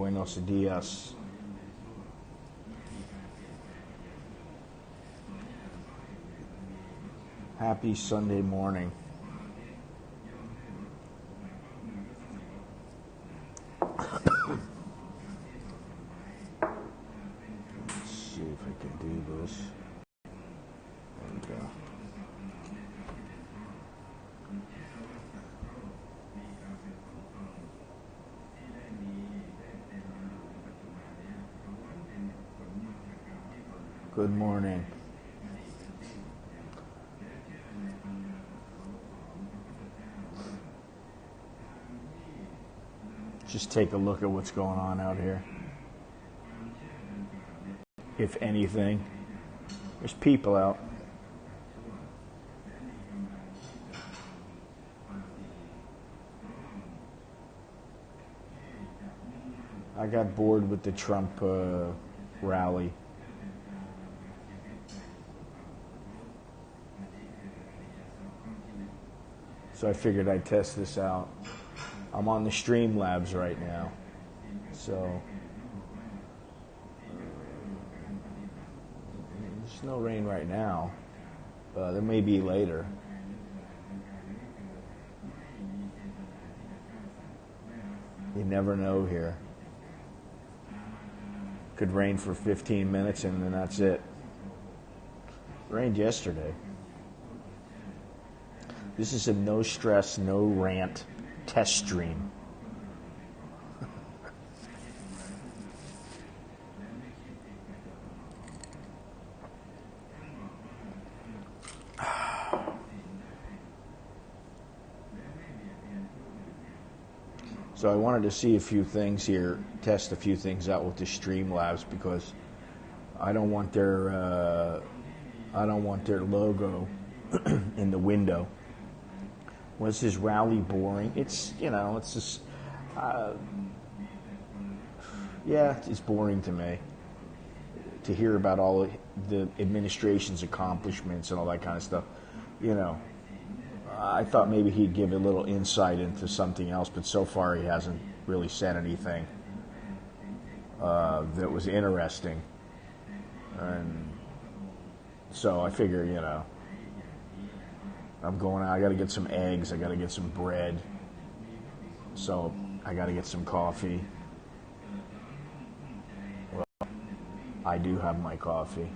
Buenos dias. Happy Sunday morning. Let's see if I can do this. There we go. Good morning. Just take a look at what's going on out here. If anything, there's people out. I got bored with the Trump rally. So I figured I'd test this out. I'm on the Streamlabs right now. So there's no rain right now. There may be later. You never know here. Could rain for 15 minutes and then that's it. Rained yesterday. This is a no stress, no rant test stream. So I wanted to see a few things here, test a few things out with the Streamlabs because I don't want their logo in the window. Was his rally boring? It's, it's just, it's boring to me to hear about all the administration's accomplishments and all that kind of stuff. I thought maybe he'd give a little insight into something else, but so far he hasn't really said anything that was interesting. And so I figure, I'm going out. I got to get some eggs. I got to get some bread. So I got to get some coffee. Well, I do have my coffee.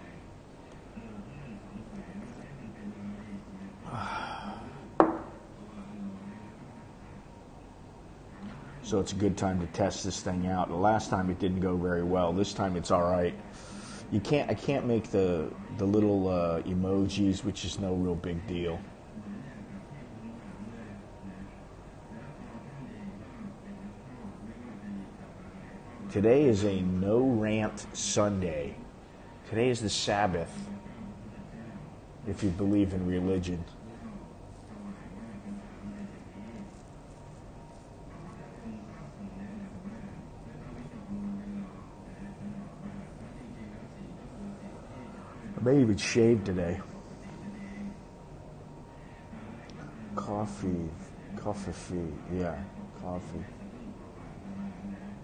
So it's a good time to test this thing out. The last time it didn't go very well. This time it's all right. I can't make the little emojis, which is no real big deal. Today is a no rant Sunday. Today is the Sabbath, if you believe in religion. I may even shave today. Coffee, yeah, coffee.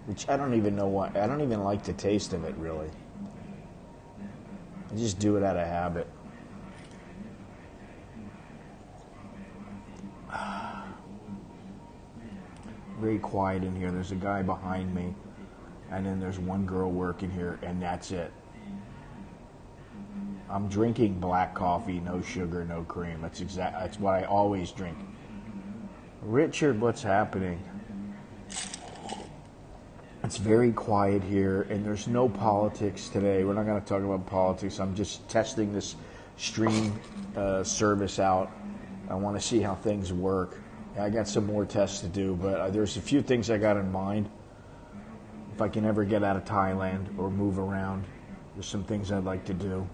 Which I don't even know why. I don't even like the taste of it, really. I just do it out of habit. Very quiet in here. There's a guy behind me, and then there's one girl working here, and that's it. I'm drinking black coffee, no sugar, no cream. That's what I always drink. Richard, what's happening? It's very quiet here, and there's no politics today. We're not going to talk about politics. I'm just testing this stream service out. I want to see how things work. I got some more tests to do, but there's a few things I got in mind. If I can ever get out of Thailand or move around, there's some things I'd like to do.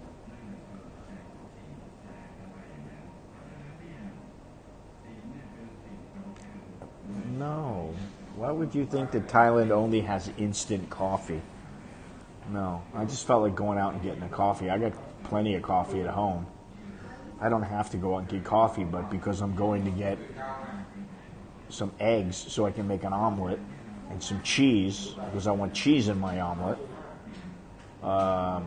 No. Why would you think that Thailand only has instant coffee? No. I just felt like going out and getting a coffee. I got plenty of coffee at home. I don't have to go out and get coffee, but because I'm going to get some eggs so I can make an omelet and some cheese, because I want cheese in my omelet. I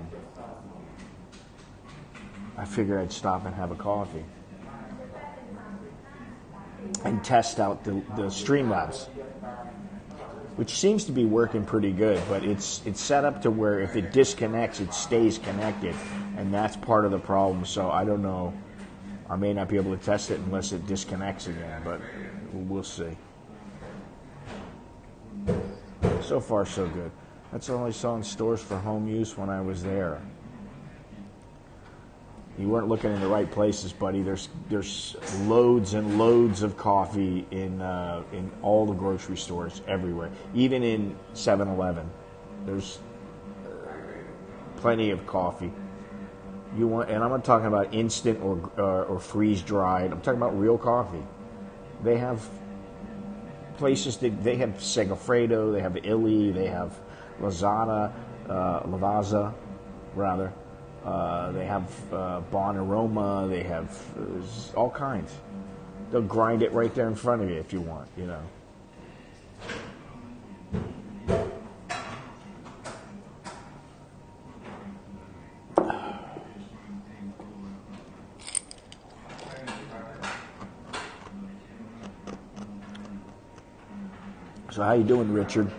figured I'd stop and have a coffee and test out the Streamlabs, which seems to be working pretty good, but it's set up to where if it disconnects, it stays connected, and that's part of the problem. So I don't know. I may not be able to test it unless it disconnects again, but we'll see. So far, so good. That's all I saw in stores for home use when I was there. You weren't looking in the right places, buddy. There's loads and loads of coffee in all the grocery stores everywhere. Even in 7-Eleven, there's plenty of coffee. You want, and I'm not talking about instant or freeze dried. I'm talking about real coffee. They have places that they have Segafredo, they have Illy, they have Lavazza, rather. They have Bon Aroma. They have all kinds. They'll grind it right there in front of you if you want, you know. So how you doing, Richard?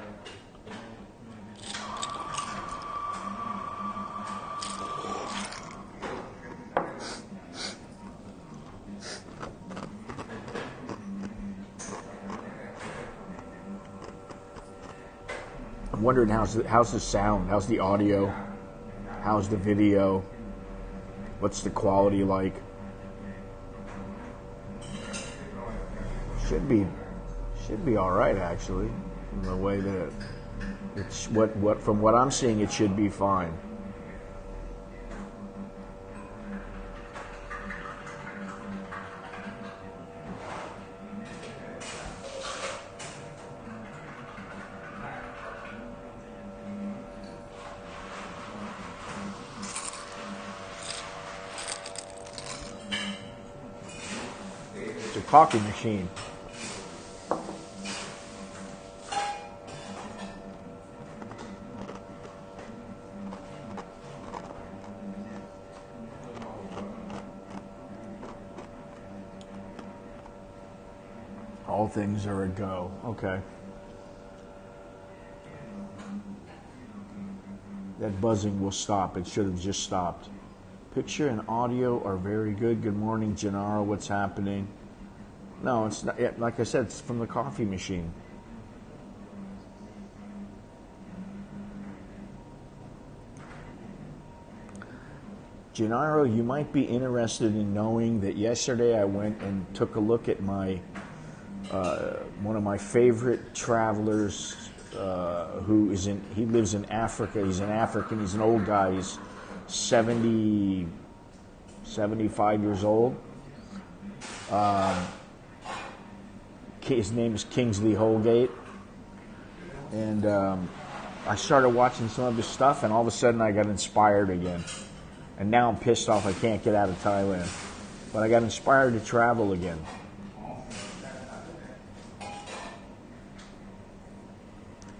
I'm wondering how's the sound, how's the audio, how's the video, what's the quality like? Should be all right, actually, from the way that it's from what I'm seeing, it should be fine. It's a coffee machine. All things are a go. Okay. That buzzing will stop. It should have just stopped. Picture and audio are very good. Good morning, Gennaro. What's happening? No, it's not. Like I said, it's from the coffee machine. Gennaro, you might be interested in knowing that yesterday I went and took a look at my one of my favorite travelers who he lives in Africa. He's an African. He's an old guy. He's 75 years old. His name is Kingsley Holgate. And I started watching some of his stuff, and all of a sudden I got inspired again. And now I'm pissed off I can't get out of Thailand. But I got inspired to travel again.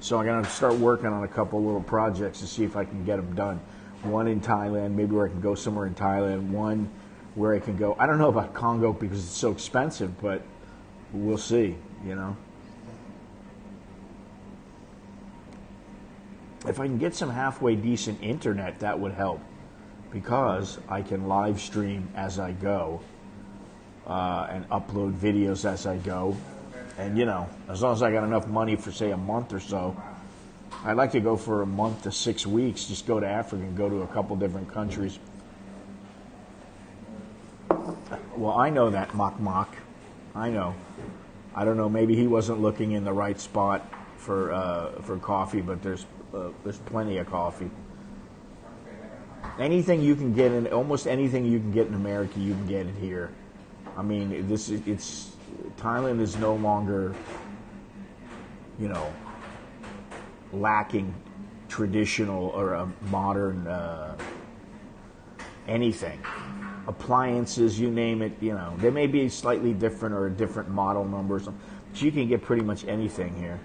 So I'm going to start working on a couple little projects to see if I can get them done. One in Thailand, maybe where I can go somewhere in Thailand. One where I can go, I don't know about Congo because it's so expensive, but we'll see, you know. If I can get some halfway decent internet, that would help, because I can live stream as I go and upload videos as I go. And, you know, as long as I got enough money for, say, a month or so, I'd like to go for a month to 6 weeks, just go to Africa and go to a couple different countries. Well, I know that, Mok. I know. I don't know, maybe he wasn't looking in the right spot for coffee, but there's plenty of coffee. Anything you can get in, almost anything you can get in America, you can get it here. I mean, Thailand is no longer, you know, lacking traditional or a modern anything. Appliances, you name it, you know. They may be slightly different or a different model number or something, but you can get pretty much anything here.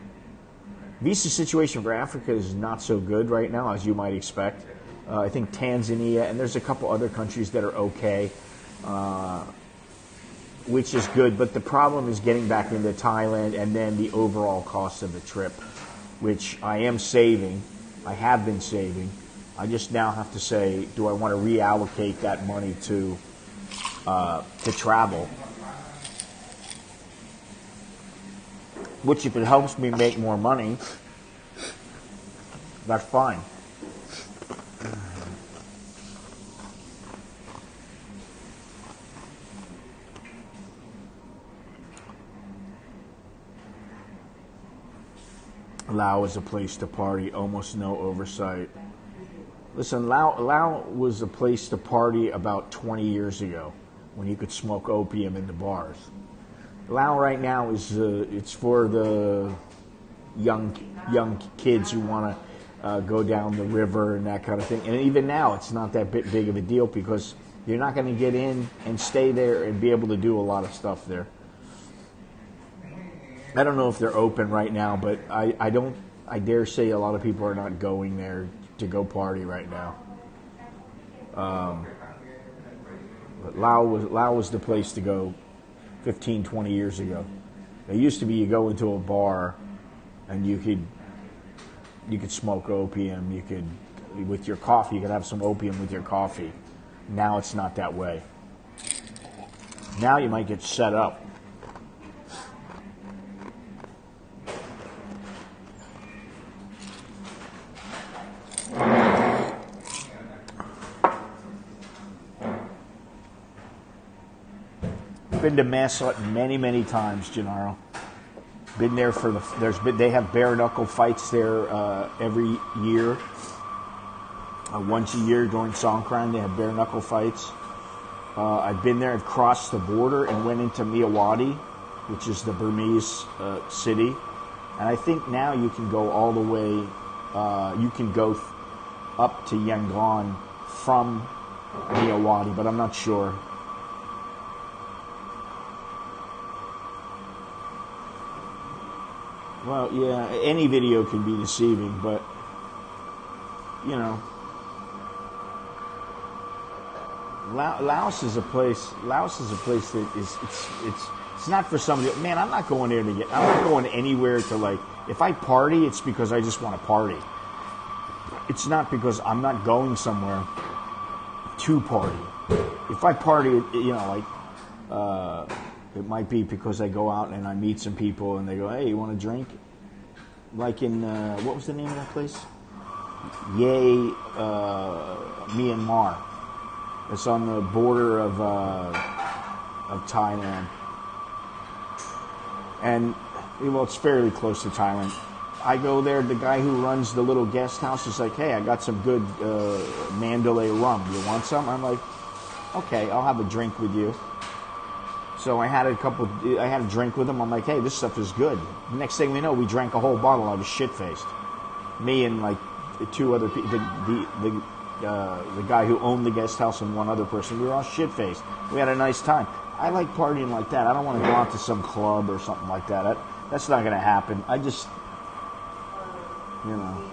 Visa situation for Africa is not so good right now, as you might expect. I think Tanzania, and there's a couple other countries that are okay, which is good. But the problem is getting back into Thailand and then the overall cost of the trip, which I am saving. I have been saving. I just now have to say, do I want to reallocate that money to travel? Which, if it helps me make more money, that's fine. Lao is a place to party, almost no oversight. Listen, Lao was a place to party about 20 years ago when you could smoke opium in the bars. Lao right now is it's for the young kids who want to go down the river and that kind of thing. And even now, it's not that big of a deal because you're not going to get in and stay there and be able to do a lot of stuff there. I don't know if they're open right now, but I dare say a lot of people are not going there to go party right now. But Lao was the place to go 15, 20 years ago. It used to be you go into a bar and you could smoke opium, you could, with your coffee, you could have some opium with your coffee. Now it's not that way. Now you might get set up. Been to Massaut many times, Gennaro. Been there for they have bare knuckle fights there every year. Once a year during Songkran, they have bare knuckle fights. I've been there. I've crossed the border and went into Myawaddy, which is the Burmese city. And I think now you can go all the way. You can go up to Yangon from Myawaddy, but I'm not sure. Well, yeah, any video can be deceiving, but you know, Laos is a place. Laos is a place that it's not for somebody. Man, I'm not going there I'm not going anywhere to like. If I party, it's because I just want to party. It's not because I'm not going somewhere to party. If I party, you know, like. It might be because I go out and I meet some people and they go, hey, you want a drink? Like in, what was the name of that place? Myanmar. It's on the border of Thailand. And, well, it's fairly close to Thailand. I go there, the guy who runs the little guest house is like, hey, I got some good Mandalay rum. You want some? I'm like, okay, I'll have a drink with you. So I had a drink with him. I'm like, hey, this stuff is good. The next thing we know, we drank a whole bottle. I was shit-faced. Me and like two other people, the guy who owned the guest house and one other person, we were all shit-faced. We had a nice time. I like partying like that. I don't want to go out to some club or something like that. That's not going to happen. I just, you know,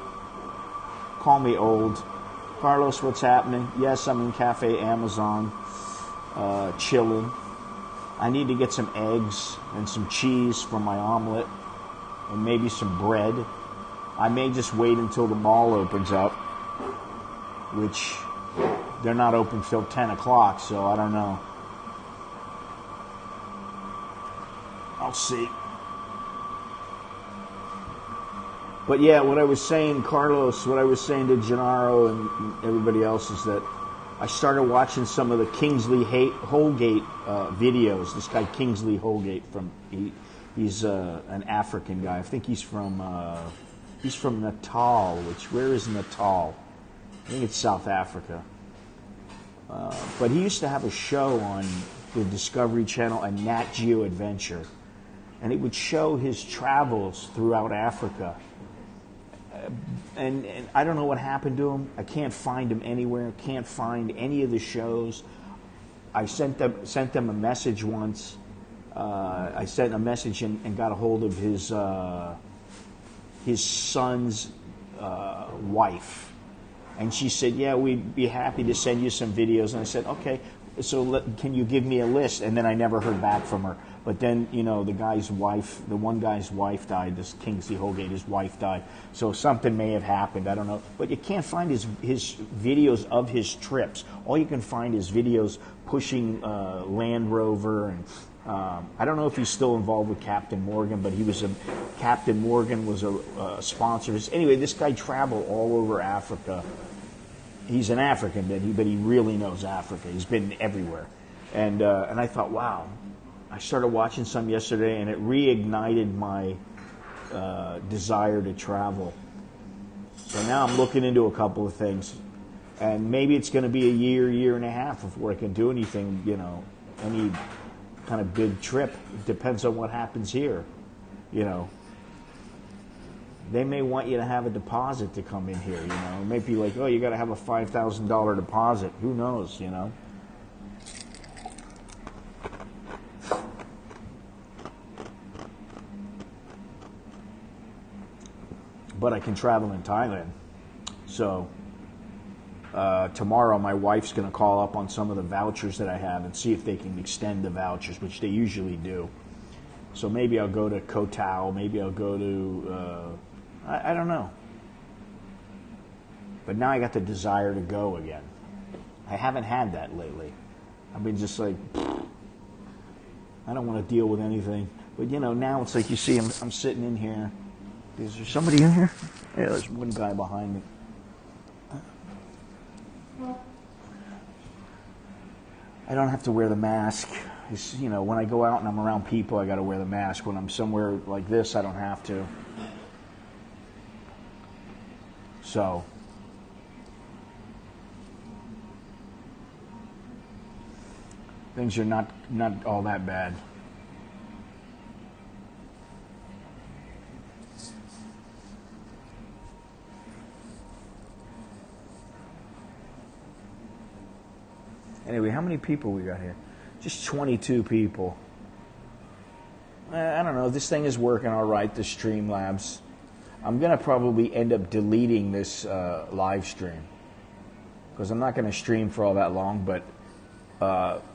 call me old. Carlos, what's happening? Yes, I'm in Cafe Amazon, chilling. I need to get some eggs and some cheese for my omelet and maybe some bread. I may just wait until the mall opens up, which they're not open till 10 o'clock, so I don't know. I'll see. But yeah, what I was saying, Carlos, what I was saying to Gennaro and everybody else is that I started watching some of the Kingsley Holgate videos. This guy Kingsley Holgate he's an African guy. I think he's from Natal. Where is Natal? I think it's South Africa. But he used to have a show on the Discovery Channel, a Nat Geo Adventure, and it would show his travels throughout Africa. And I don't know what happened to him. I can't find him anywhere. Can't find any of the shows. I sent them a message once. I sent a message and got a hold of his his son's wife. And she said, yeah, we'd be happy to send you some videos. And I said, okay, so can you give me a list? And then I never heard back from her. But then, the one guy's wife died, this Kingsley Holgate, his wife died. So something may have happened, I don't know. But you can't find his videos of his trips. All you can find is videos pushing Land Rover. And I don't know if he's still involved with Captain Morgan, but Captain Morgan was a sponsor. Anyway, this guy traveled all over Africa. He's an African, but he really knows Africa. He's been everywhere. And I thought, wow. I started watching some yesterday, and it reignited my desire to travel. So now I'm looking into a couple of things. And maybe it's going to be a year and a half before I can do anything, any kind of big trip. It depends on what happens here, They may want you to have a deposit to come in here, It may be like, oh, you got to have a $5,000 deposit. Who knows, But I can travel in Thailand. So tomorrow my wife's going to call up on some of the vouchers that I have and see if they can extend the vouchers, which they usually do. So maybe I'll go to Koh Tao, maybe I'll go to, I don't know. But now I got the desire to go again. I haven't had that lately. I've been just like, I don't want to deal with anything. But now it's like you see I'm sitting in here. Is there somebody in here? Yeah, there's one guy behind me. I don't have to wear the mask. It's, when I go out and I'm around people, I got to wear the mask. When I'm somewhere like this, I don't have to. So, things are not all that bad. Anyway, how many people we got here? Just 22 people. I don't know. This thing is working all right, the Streamlabs. I'm going to probably end up deleting this live stream because I'm not going to stream for all that long, but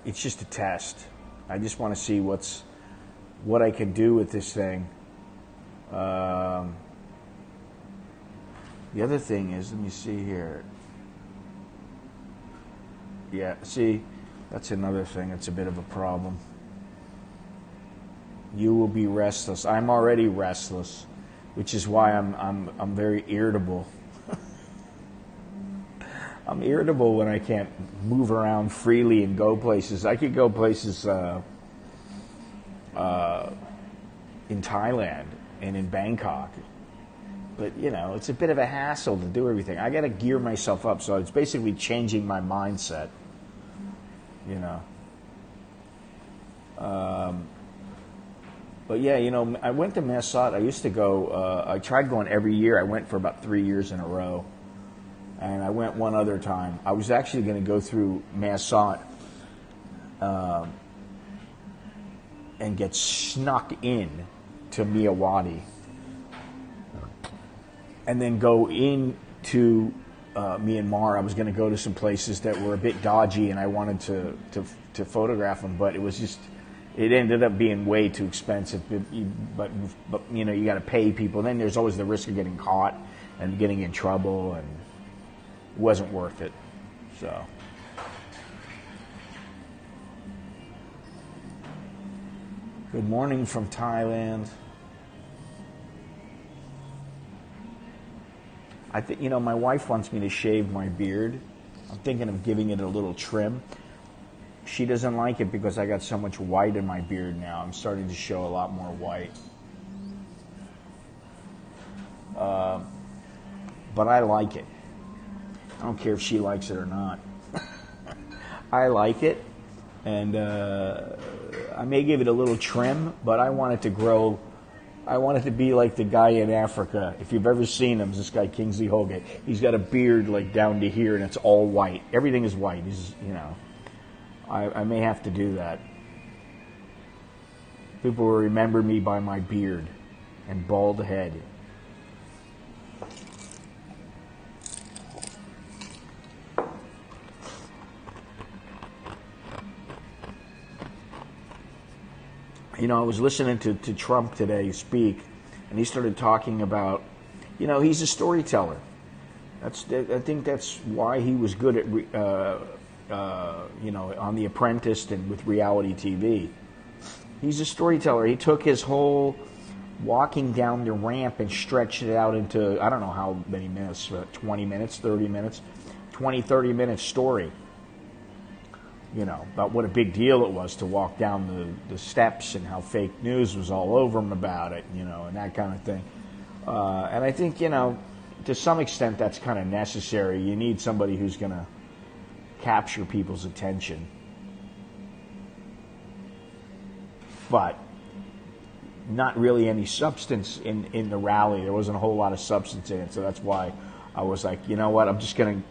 it's just a test. I just want to see what I can do with this thing. The other thing is, let me see here. Yeah, see, that's another thing. It's a bit of a problem. You will be restless. I'm already restless, which is why I'm very irritable. I'm irritable when I can't move around freely and go places. I could go places in Thailand and in Bangkok. But, it's a bit of a hassle to do everything. I got to gear myself up. So it's basically changing my mindset, But, yeah, I went to Massat. I used to go, I tried going every year. I went for about 3 years in a row. And I went one other time. I was actually going to go through Massat and get snuck in to Miyawadi. And then go into Myanmar. I was going to go to some places that were a bit dodgy, and I wanted to photograph them, but it ended up being way too expensive. But you got to pay people. Then there's always the risk of getting caught and getting in trouble, and it wasn't worth it. So. Good morning from Thailand. I think, my wife wants me to shave my beard. I'm thinking of giving it a little trim. She doesn't like it because I got so much white in my beard now. I'm starting to show a lot more white. But I like it. I don't care if she likes it or not. I like it. And I may give it a little trim, but I want it to grow. I want it to be like the guy in Africa. If you've ever seen him, this guy Kingsley Holgate. He's got a beard like down to here, and it's all white. Everything is white. I may have to do that. People will remember me by my beard and bald head. I was listening to Trump today speak, and he started talking about, he's a storyteller. I think that's why he was good at, on The Apprentice and with reality TV. He's a storyteller. He took his whole walking down the ramp and stretched it out into, I don't know how many minutes, 20 minutes, 30 minutes, 20, 30-minute story. About what a big deal it was to walk down the steps and how fake news was all over him about it, and that kind of thing. And I think, to some extent that's kind of necessary. You need somebody who's going to capture people's attention. But not really any substance in the rally. There wasn't a whole lot of substance in it, so that's why I was like, you know what, I'm just going to...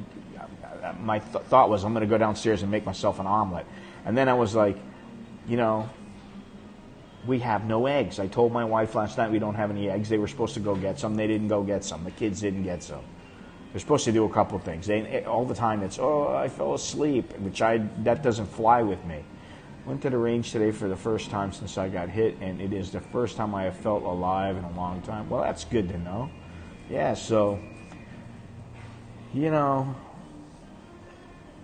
My thought was, I'm going to go downstairs and make myself an omelet. And then I was like, we have no eggs. I told my wife last night we don't have any eggs. They were supposed to go get some. They didn't go get some. The kids didn't get some. They're supposed to do a couple of things. All the time it's, I fell asleep, that doesn't fly with me. Went to the range today for the first time since I got hit, and it is the first time I have felt alive in a long time. Well, that's good to know. Yeah, so,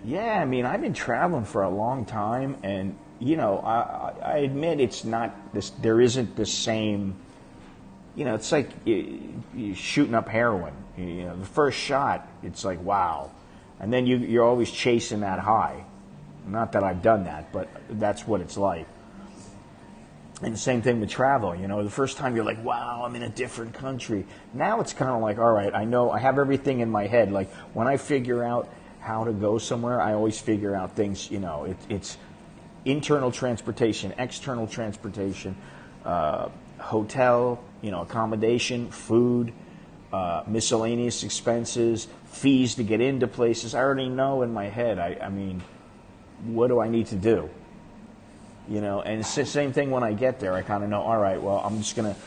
yeah, I've been traveling for a long time, and, I admit it's not this, there isn't the same, it's like you shooting up heroin. The first shot, it's like, wow. And then you're always chasing that high. Not that I've done that, but that's what it's like. And the same thing with travel. The first time you're like, wow, I'm in a different country. Now it's kind of like, all right, I know, I have everything in my head. Like, when I figure out how to go somewhere, I always figure out things, it's internal transportation, external transportation, hotel, accommodation, food, miscellaneous expenses, fees to get into places. I already know in my head, I mean, what do I need to do? And it's the same thing when I get there. I kind of know, all right, well, I'm just going to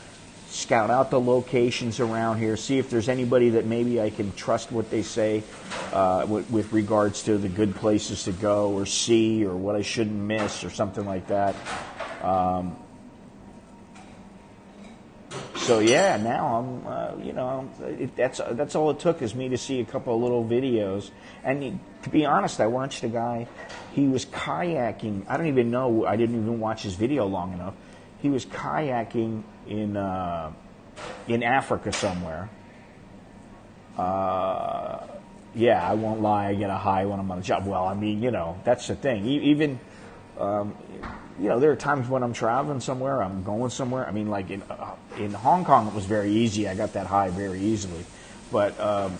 scout out the locations around here, see if there's anybody that maybe I can trust what they say with regards to the good places to go or see or what I shouldn't miss or something like that. So yeah, now I'm, that's all it took is me to see a couple of little videos. And to be honest, I watched a guy, he was kayaking. I don't even know, I didn't even watch his video long enough. He was kayaking in Africa somewhere. Yeah, I won't lie, I get a high when I'm on a job. Well, that's the thing. Even, there are times when I'm traveling somewhere, I'm going somewhere. Like in Hong Kong, it was very easy. I got that high very easily. But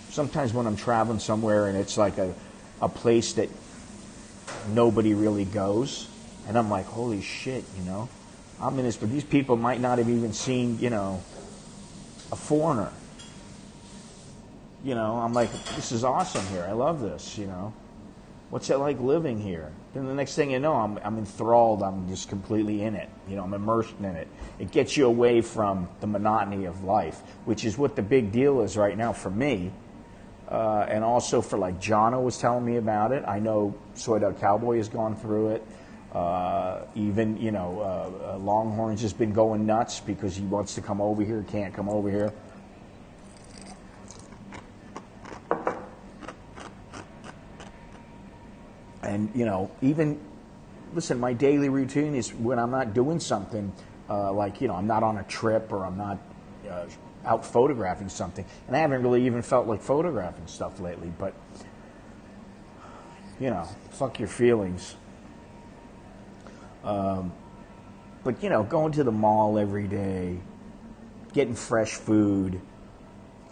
sometimes when I'm traveling somewhere and it's like a place that nobody really goes, and I'm like, holy shit, I'm in this, but these people might not have even seen, a foreigner. I'm like, this is awesome here. I love this, What's it like living here? Then the next thing you know, I'm enthralled. I'm just completely in it. I'm immersed in it. It gets you away from the monotony of life, which is what the big deal is right now for me. And also for like Jono was telling me about it. I know Soy Dog Cowboy has gone through it. Even, Longhorns has been going nuts because he wants to come over here, can't come over here. And, even, listen, my daily routine is when I'm not doing something, I'm not on a trip or I'm not out photographing something. And I haven't really even felt like photographing stuff lately, but, fuck your feelings. But, going to the mall every day, getting fresh food,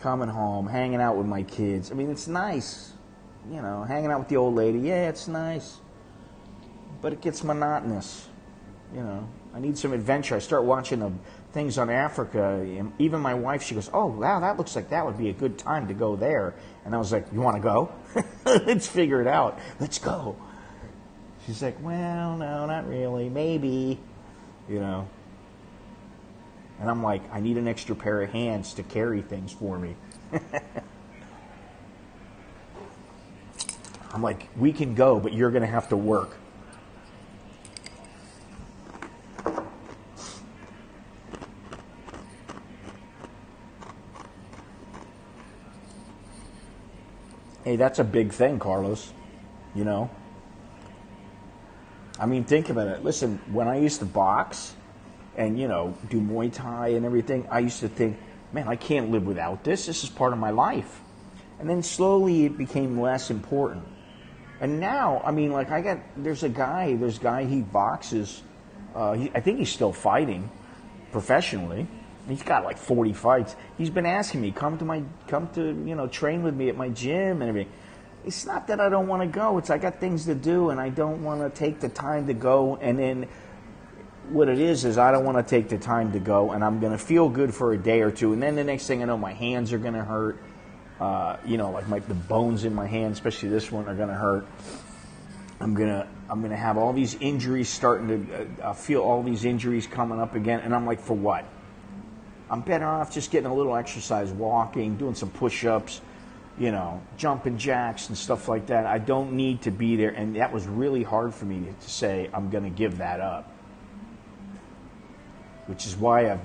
coming home, hanging out with my kids. It's nice. Hanging out with the old lady, yeah, it's nice. But it gets monotonous. I need some adventure. I start watching the things on Africa. Even my wife, she goes, oh, wow, that looks like that would be a good time to go there. And I was like, you want to go? Let's figure it out. Let's go. She's like, well, no, not really. Maybe, And I'm like, I need an extra pair of hands to carry things for me. I'm like, we can go, but you're going to have to work. Hey, that's a big thing, Carlos. You know? I mean, think about it. Listen, when I used to box and, do Muay Thai and everything, I used to think, man, I can't live without this. This is part of my life. And then slowly it became less important. And now, I mean, like there's a guy, he boxes, I think he's still fighting professionally. He's got like 40 fights. He's been asking me, come to train with me at my gym and everything. It's not that I don't want to go. It's I got things to do and I don't want to take the time to go. And then what it is I don't want to take the time to go and I'm going to feel good for a day or two. And then the next thing I know, my hands are going to hurt. Like the bones in my hand, especially this one, are going to hurt. I'm gonna have all these injuries starting to feel all these injuries coming up again. And I'm like, for what? I'm better off just getting a little exercise, walking, doing some push-ups, jumping jacks and stuff like that. I don't need to be there. And that was really hard for me to say I'm going to give that up. Which is why I've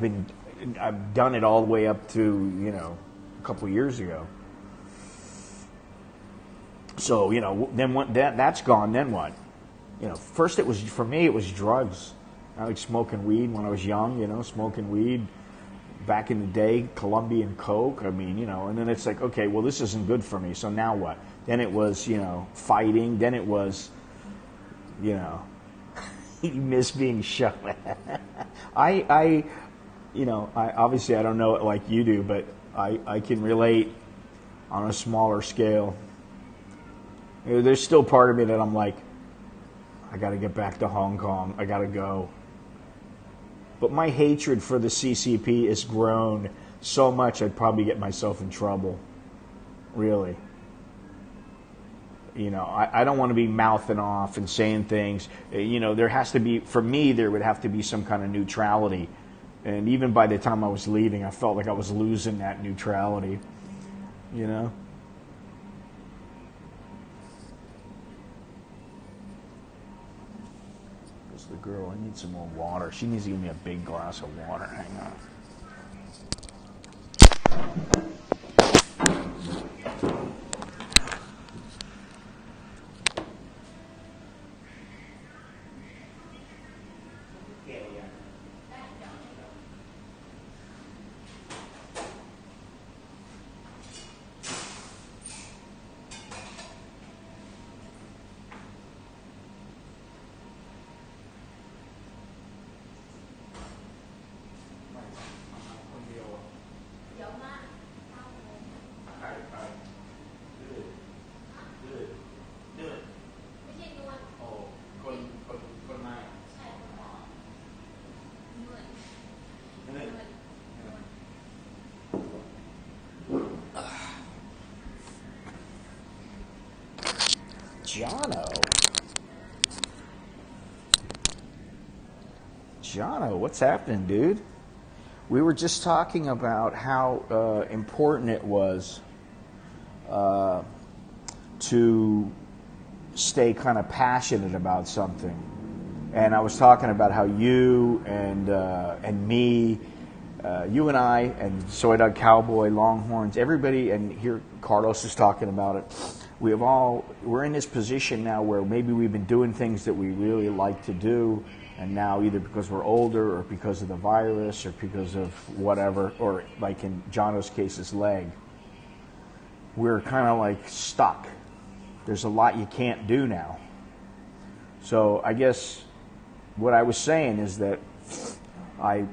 done it all the way up to, a couple of years ago. So, then that's gone, then what? First for me, it was drugs. I was smoking weed when I was young, smoking weed. Back in the day, Colombian Coke, I mean, and then it's like, okay, well, this isn't good for me, so now what? Then it was, fighting, then it was, you miss being shot at. I obviously I don't know it like you do, but I can relate on a smaller scale. There's still part of me that I'm like, I got to get back to Hong Kong, I got to go. But my hatred for the CCP has grown so much I'd probably get myself in trouble. Really. I don't want to be mouthing off and saying things. There has to be, for me, there would have to be some kind of neutrality. And even by the time I was leaving, I felt like I was losing that neutrality. There's the girl. I need some more water. She needs to give me a big glass of water. Hang on. Jono, what's happening, dude? We were just talking about how important it was to stay kind of passionate about something. And I was talking about how you and me, you and I, and Soy Dog Cowboy, Longhorns, everybody, and here Carlos is talking about it. We're in this position now where maybe we've been doing things that we really like to do, and now either because we're older or because of the virus or because of whatever, or like in Jono's case, his leg, we're kind of like stuck. There's a lot you can't do now. So I guess what I was saying is that I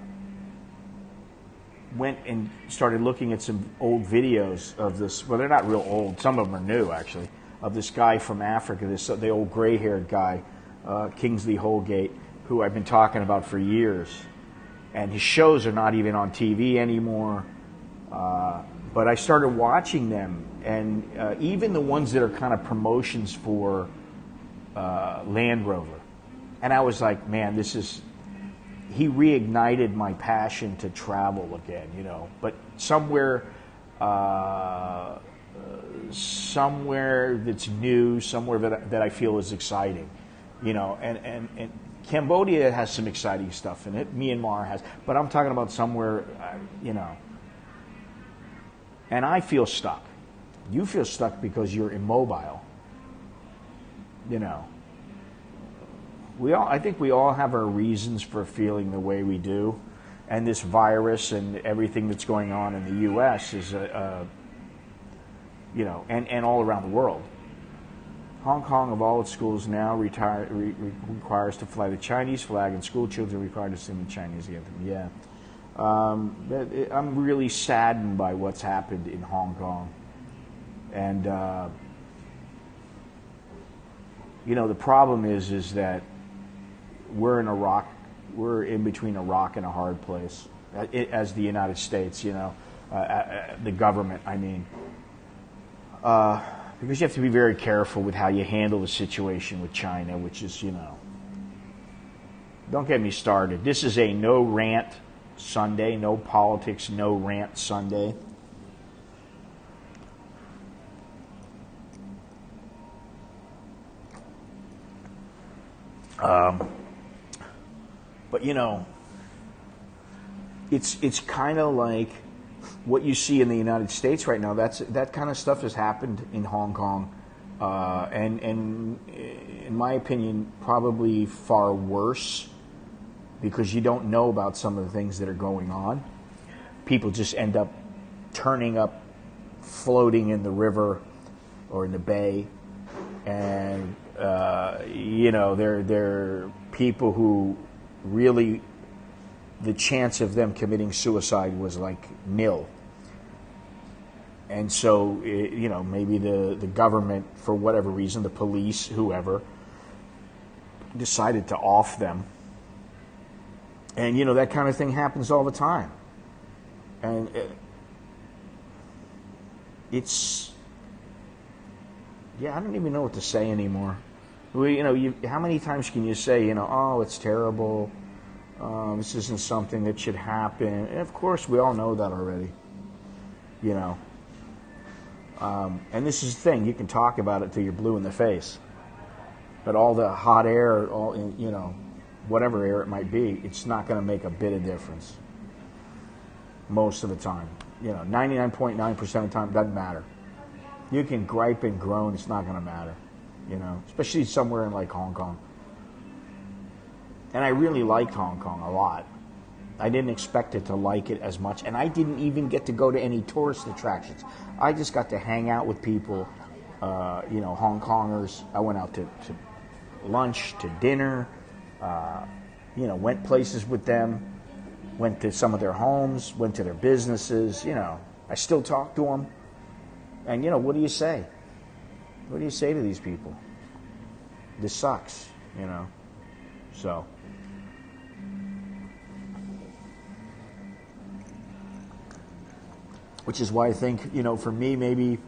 went and started looking at some old videos of this. Well, they're not real old. Some of them are new, actually. Of this guy from Africa, the old gray-haired guy, Kingsley Holgate, who I've been talking about for years. And his shows are not even on TV anymore. But I started watching them, and even the ones that are kind of promotions for Land Rover. And I was like, man, he reignited my passion to travel again, But somewhere that's new, somewhere that I feel is exciting, And Cambodia has some exciting stuff in it. Myanmar has, but I'm talking about somewhere, And I feel stuck. You feel stuck because you're immobile. You know, I think we all have our reasons for feeling the way we do, and this virus and everything that's going on in the U.S. is you know, and all around the world. Hong Kong, of all its schools now, requires to fly the Chinese flag, and school children are required to sing the Chinese anthem. Yeah. I'm really saddened by what's happened in Hong Kong. And, you know, the problem is that we're in between a rock and a hard place, as the United States, you know, the government, I mean. Because you have to be very careful with how you handle the situation with China, which is, you know, don't get me started. This is a no rant Sunday, no politics, no rant Sunday. But you know, it's kind of like what you see in the United States right now. That kind of stuff has happened in Hong Kong, and in my opinion, probably far worse, because you don't know about some of the things that are going on. People just end up turning up, floating in the river or in the bay, and you know, they're people who really, the chance of them committing suicide was like nil. And so, you know, maybe the government, for whatever reason, the police, whoever, decided to off them. And, you know, that kind of thing happens all the time. And it's, yeah, I don't even know what to say anymore. You know, how many times can you say, you know, oh, it's terrible, this isn't something that should happen? And of course, we all know that already, you know. And this is the thing, you can talk about it till you're blue in the face. But all the hot air, you know, whatever air it might be, it's not going to make a bit of difference. Most of the time. You know, 99.9% of the time, it doesn't matter. You can gripe and groan, it's not going to matter. You know, especially somewhere in like Hong Kong. And I really liked Hong Kong a lot. I didn't expect it to like it as much, and I didn't even get to go to any tourist attractions. I just got to hang out with people, you know, Hong Kongers. I went out to lunch, to dinner, you know, went places with them, went to some of their homes, went to their businesses, you know. I still talk to them. And, you know, what do you say? What do you say to these people? This sucks, you know. So, which is why I think, you know, for me, maybe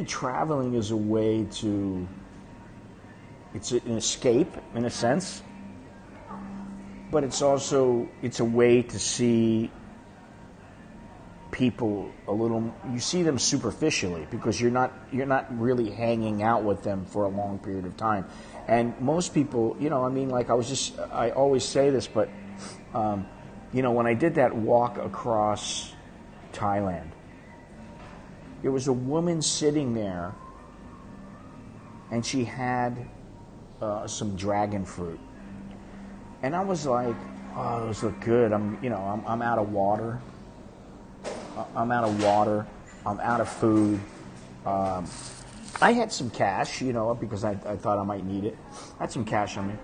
traveling is a way to, it's an escape in a sense, but it's also, it's a way to see people a little, you see them superficially, because you're not really hanging out with them for a long period of time. And most people, you know, I mean, like I always say this, but you know, when I did that walk across Thailand, there was a woman sitting there, and she had some dragon fruit, and I was like, oh, those look good. I'm out of water. I'm out of food. I had some cash, you know, because I thought I might need it. I had some cash on me.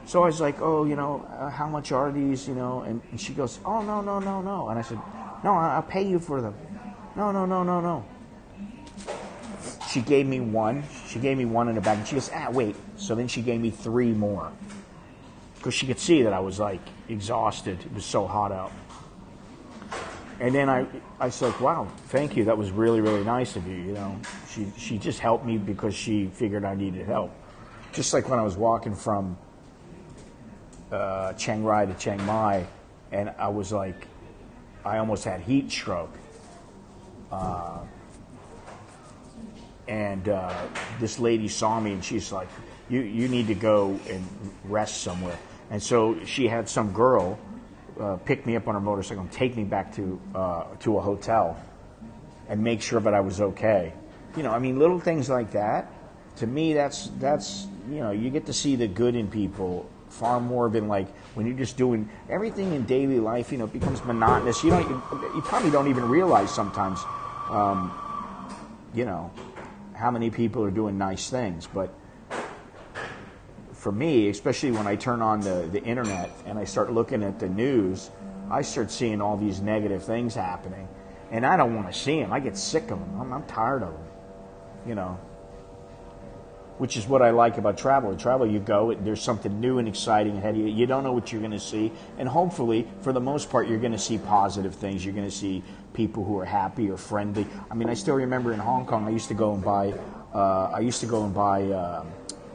So I was like, oh, you know, how much are these, you know? And she goes, oh, no. And I said, no, I'll pay you for them. No. She gave me one. She gave me one in a bag. And she goes, wait. So then she gave me 3 more. Because she could see that I was, like, exhausted. It was so hot out. And then I was like, wow, thank you. That was really, really nice of you, you know. She just helped me because she figured I needed help. Just like when I was walking from Chiang Rai to Chiang Mai, and I was like, I almost had heat stroke. And this lady saw me, and she's like, you need to go and rest somewhere. And so she had some girl pick me up on her motorcycle and take me back to a hotel. and make sure that I was okay. You know, I mean, little things like that. To me, that's you know, you get to see the good in people far more than like when you're just doing everything in daily life. You know, it becomes monotonous. You probably don't even realize sometimes, you know, how many people are doing nice things. But for me, especially when I turn on the internet and I start looking at the news, I start seeing all these negative things happening, and I don't want to see them. I get sick of them. I'm tired of them. You know. Which is what I like about travel. Travel, you go, there's something new and exciting ahead of you. You don't know what you're going to see. And hopefully, for the most part, you're going to see positive things. You're going to see people who are happy or friendly. I mean, I still remember in Hong Kong, I used to go and buy,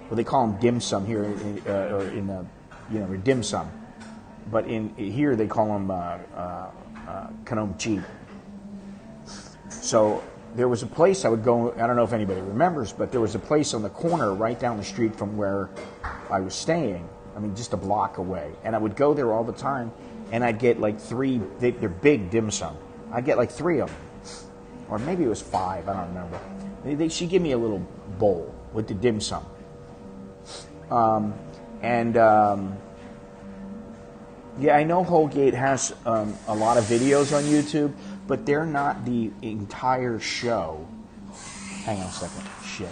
what they call them dim sum here, or dim sum. But here they call them kanom chi. So there was a place I would go, I don't know if anybody remembers, but there was a place on the corner right down the street from where I was staying. I mean, just a block away. And I would go there all the time, and I'd get like they're big dim sum. I'd get like 3 of them. Or maybe it was 5, I don't remember. She'd give me a little bowl with the dim sum. Yeah, I know Holgate has a lot of videos on YouTube, but they're not the entire show. Hang on a second. Shit.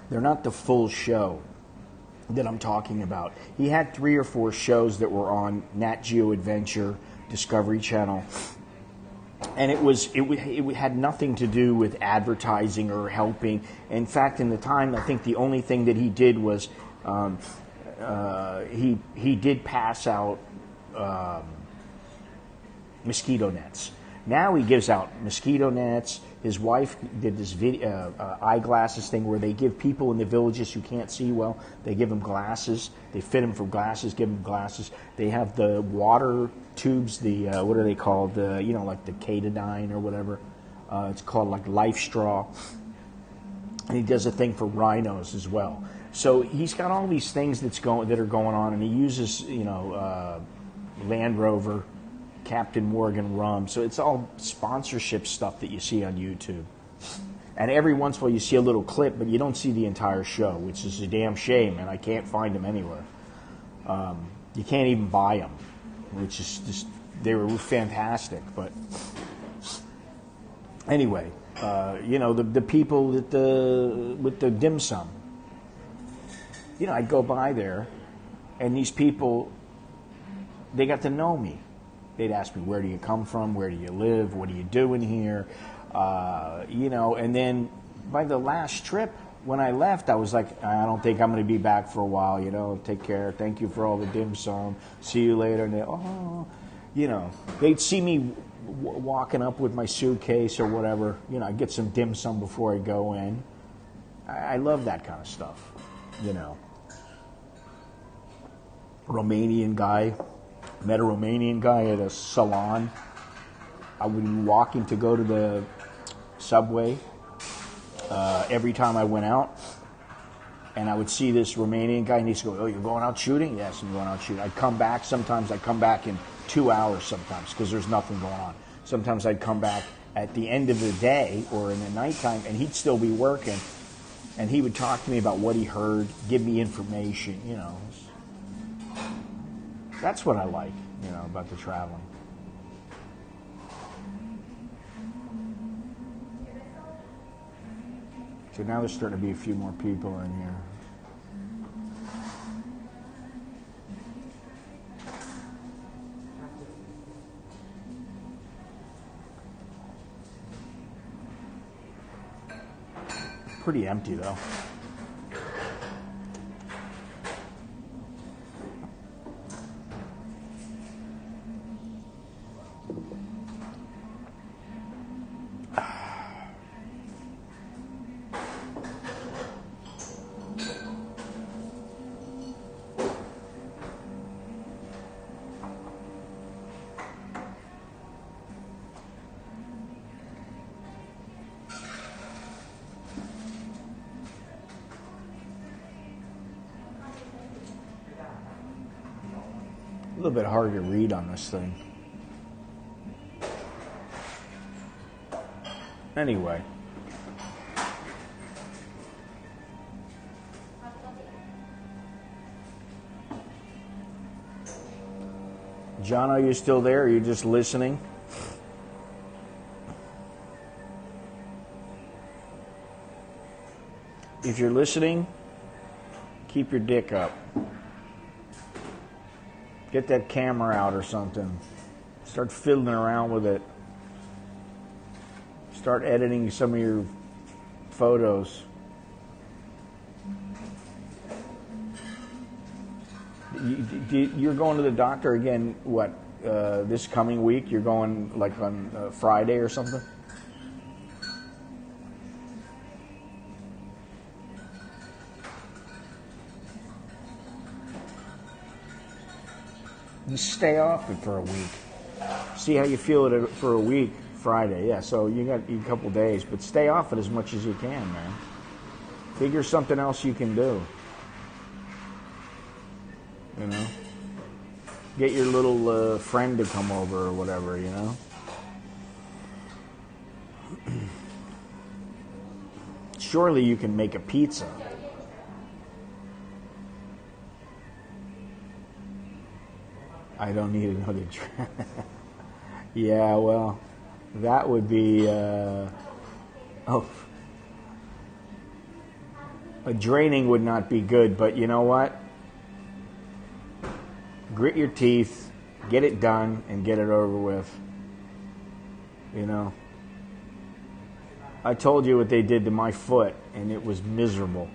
They're not the full show that I'm talking about. He had 3 or 4 shows that were on Nat Geo Adventure, Discovery Channel, and it had nothing to do with advertising or helping. In fact, in the time, I think the only thing that he did was he did pass out mosquito nets. Now he gives out mosquito nets. His wife did this eyeglasses thing where they give people in the villages who can't see well, they give them glasses. They fit them for glasses, give them glasses. They have the water tubes, what are they called? Like the Katadine or whatever. It's called like Life Straw. And he does a thing for rhinos as well. So he's got all these things that are going on, and he uses, Land Rover, Captain Morgan rum. So it's all sponsorship stuff that you see on YouTube. And every once in a while you see a little clip, but you don't see the entire show, which is a damn shame, and I can't find them anywhere. You can't even buy them, which is just, they were fantastic. But anyway, the people with the dim sum, I'd go by there, and these people, they got to know me. They'd ask me, where do you come from? Where do you live? What are you doing here? And then by the last trip, when I left, I was like, I don't think I'm going to be back for a while, take care. Thank you for all the dim sum. See you later. And they'd see me walking up with my suitcase or whatever. I'd get some dim sum before I go in. I love that kind of stuff, Romanian guy. Met a Romanian guy at a salon. I would be walking to go to the subway every time I went out, and I would see this Romanian guy, and he'd go, "Oh, you're going out shooting?" "Yes, I'm going out shooting." I'd come back. Sometimes I'd come back in 2 hours sometimes because there's nothing going on. Sometimes I'd come back at the end of the day or in the nighttime, and he'd still be working, and he would talk to me about what he heard, give me information, That's what I like, about the traveling. So now there's starting to be a few more people in here. Pretty empty though. little bit hard to read on this thing. Anyway. John, are you still there? Or are you just listening? If you're listening, keep your dick up. Get that camera out or something. Start fiddling around with it. Start editing some of your photos. You're going to the doctor again, what, this coming week? You're going like on Friday or something? Just stay off it for a week. See how you feel it for a week, Friday. Yeah, so you got a couple days, but stay off it as much as you can, man. Figure something else you can do. You know? Get your little friend to come over or whatever, you know? Surely you can make a pizza. I don't need another drink. Yeah, well, that would be, a draining would not be good, but you know what? Grit your teeth, get it done, and get it over with. You know? I told you what they did to my foot, and it was miserable.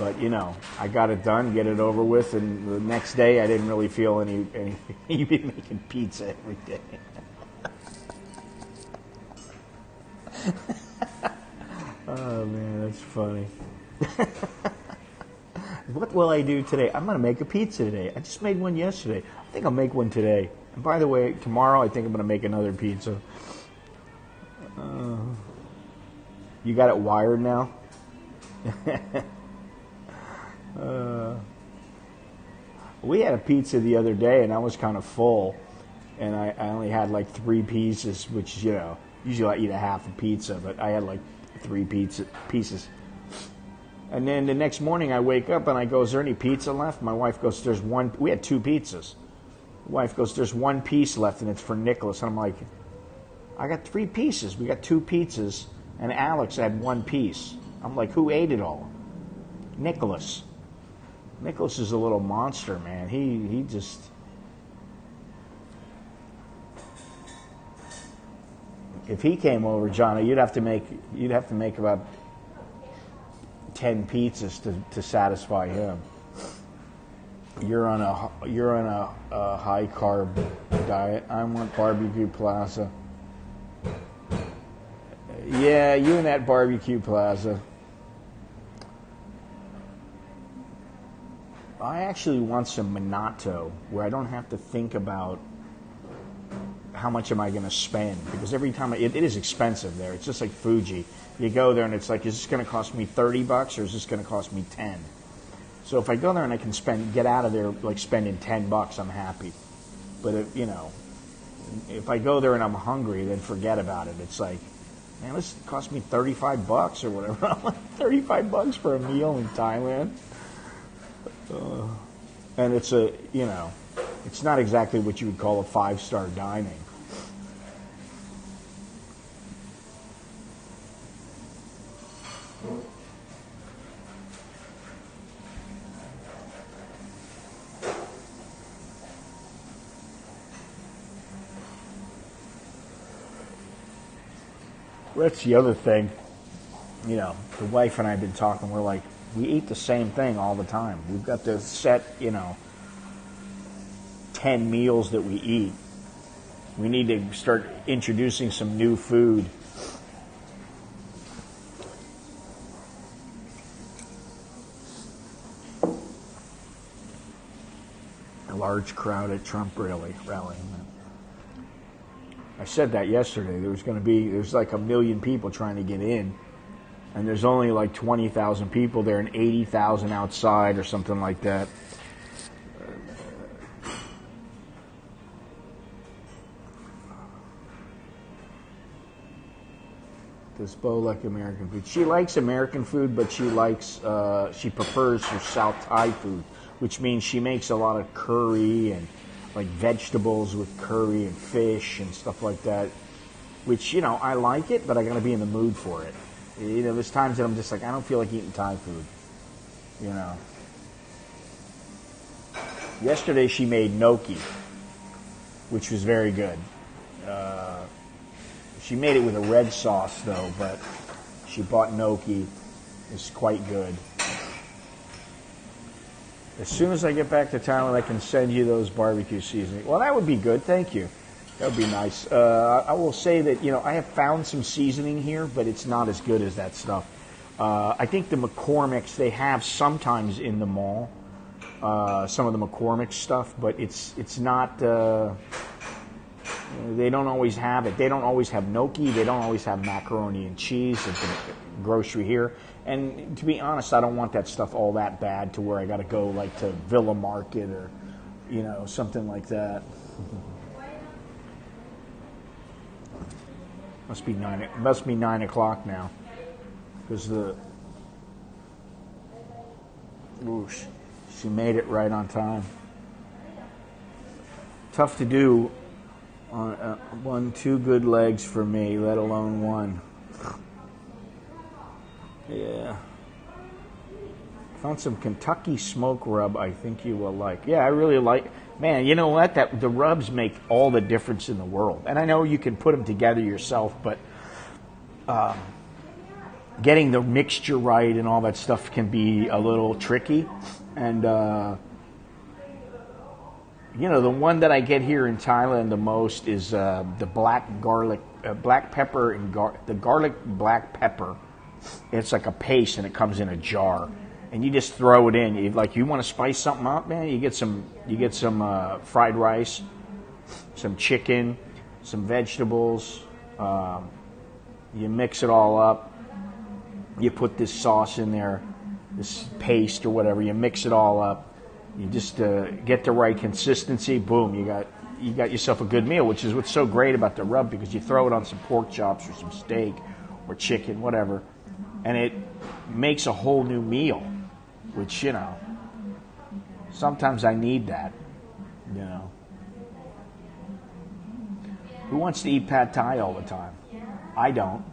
But, you know, I got it done, get it over with, and the next day I didn't really feel anything. You'd be making pizza every day. Oh, man, that's funny. What will I do today? I'm going to make a pizza today. I just made one yesterday. I think I'll make one today. And by the way, tomorrow I think I'm going to make another pizza. You got it wired now? We had a pizza the other day, and I was kind of full, and I only had like 3 pieces, which, you know, usually I eat a half a pizza, but I had like 3 pieces. And then the next morning I wake up and I go, is there any pizza left? My wife goes, there's one. We had 2 pizzas. The wife goes, there's 1 piece left, and it's for Nicholas. And I'm like, I got 3 pieces. We got 2 pizzas, and Alex had 1 piece. I'm like, who ate it all? Nicholas. Nicholas is a little monster, man. He just... If he came over, Johnny, you'd have to make about 10 pizzas to satisfy him. You're on a high carb diet. I'm on Barbecue Plaza. Yeah, you and that Barbecue Plaza. I actually want some Minato where I don't have to think about how much am I going to spend, because every time it is expensive there. It's just like Fuji. You go there and it's like, is this going to cost me $30 or is this going to cost me 10? So if I go there and I can get out of there like spending $10, I'm happy. But if I go there and I'm hungry, then forget about it. It's like, man, this cost me $35 or whatever. I'm like, $35 for a meal in Thailand. And it's it's not exactly what you would call a 5-star dining. Well, that's the other thing. You know, the wife and I have been talking. We're like, we eat the same thing all the time. We've got the set, 10 meals that we eat. We need to start introducing some new food. A large crowd at Trump rally. I said that yesterday. There's like 1 million people trying to get in, and there's only like 20,000 people there and 80,000 outside or something like that. Does Bo like American food? She likes American food, but she prefers her South Thai food, which means she makes a lot of curry and like vegetables with curry and fish and stuff like that. Which, I like it, but I gotta be in the mood for it. There's times that I'm just like, I don't feel like eating Thai food. Yesterday she made gnocchi, which was very good. She made it with a red sauce, though, but she bought gnocchi. It's quite good. As soon as I get back to Thailand, I can send you those barbecue seasonings. Well, that would be good. Thank you. That would be nice. I will say that, I have found some seasoning here, but it's not as good as that stuff. I think the McCormick's, they have sometimes in the mall, some of the McCormick stuff, but it's not... they don't always have it. They don't always have gnocchi. They don't always have macaroni and cheese at the grocery here. And to be honest, I don't want that stuff all that bad to where I got to go like to Villa Market or, something like that. Must be 9 o'clock now, because she made it right on time. Tough to do. Two good legs for me, let alone one. Yeah. Found some Kentucky smoke rub I think you will like. Yeah, I really like. Man, you know what? The rubs make all the difference in the world. And I know you can put them together yourself, but getting the mixture right and all that stuff can be a little tricky. And the one that I get here in Thailand the most is the black pepper and the garlic black pepper. It's like a paste and it comes in a jar, and you just throw it in. You want to spice something up, man? You get some fried rice, some chicken, some vegetables. You mix it all up. You put this sauce in there, this paste or whatever. You mix it all up. You just get the right consistency. Boom, you got yourself a good meal, which is what's so great about the rub, because you throw it on some pork chops or some steak or chicken, whatever, and it makes a whole new meal, which, sometimes I need that, Who wants to eat pad thai all the time? I don't,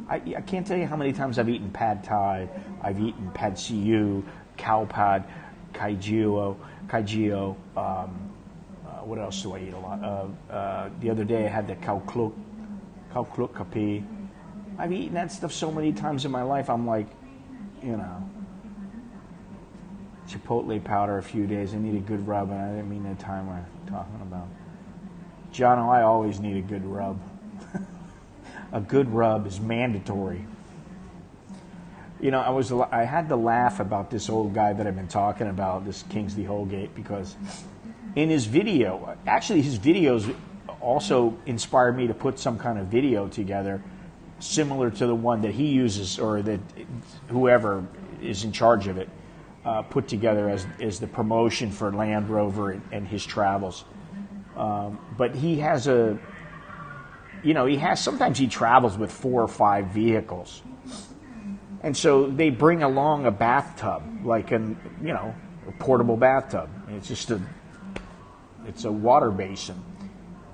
I can't tell you how many times I've eaten pad thai. I've eaten pad see ew, cow pad, kaijio. What else do I eat a lot? The other day I had the khao kluk kapi. I've eaten that stuff so many times in my life. I'm like, chipotle powder a few days. I need a good rub, and I didn't mean the time we're talking about. Jono, I always need a good rub. A good rub is mandatory. I had to laugh about this old guy that I've been talking about, this Kingsley Holgate, because in his video, actually his videos also inspired me to put some kind of video together similar to the one that he uses, or that whoever is in charge of it put together as the promotion for Land Rover and his travels. But he has sometimes he travels with 4 or 5 vehicles. And so they bring along a bathtub, like a portable bathtub. It's a water basin.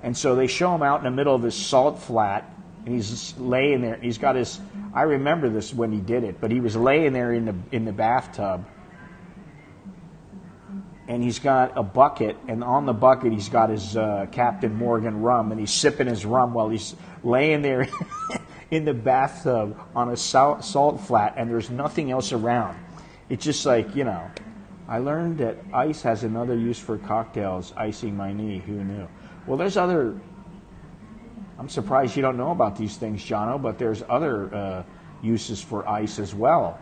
And so they show him out in the middle of this salt flat, and he's laying there. He's got his, I remember this when he did it, but he was laying there in the bathtub, and he's got a bucket, and on the bucket he's got his Captain Morgan rum, and he's sipping his rum while he's laying there in the bathtub on a salt flat, and there's nothing else around. It's just like, I learned that ice has another use for cocktails, icing my knee. Who knew? Well, there's other... I'm surprised you don't know about these things, Jono, but there's other uses for ice as well.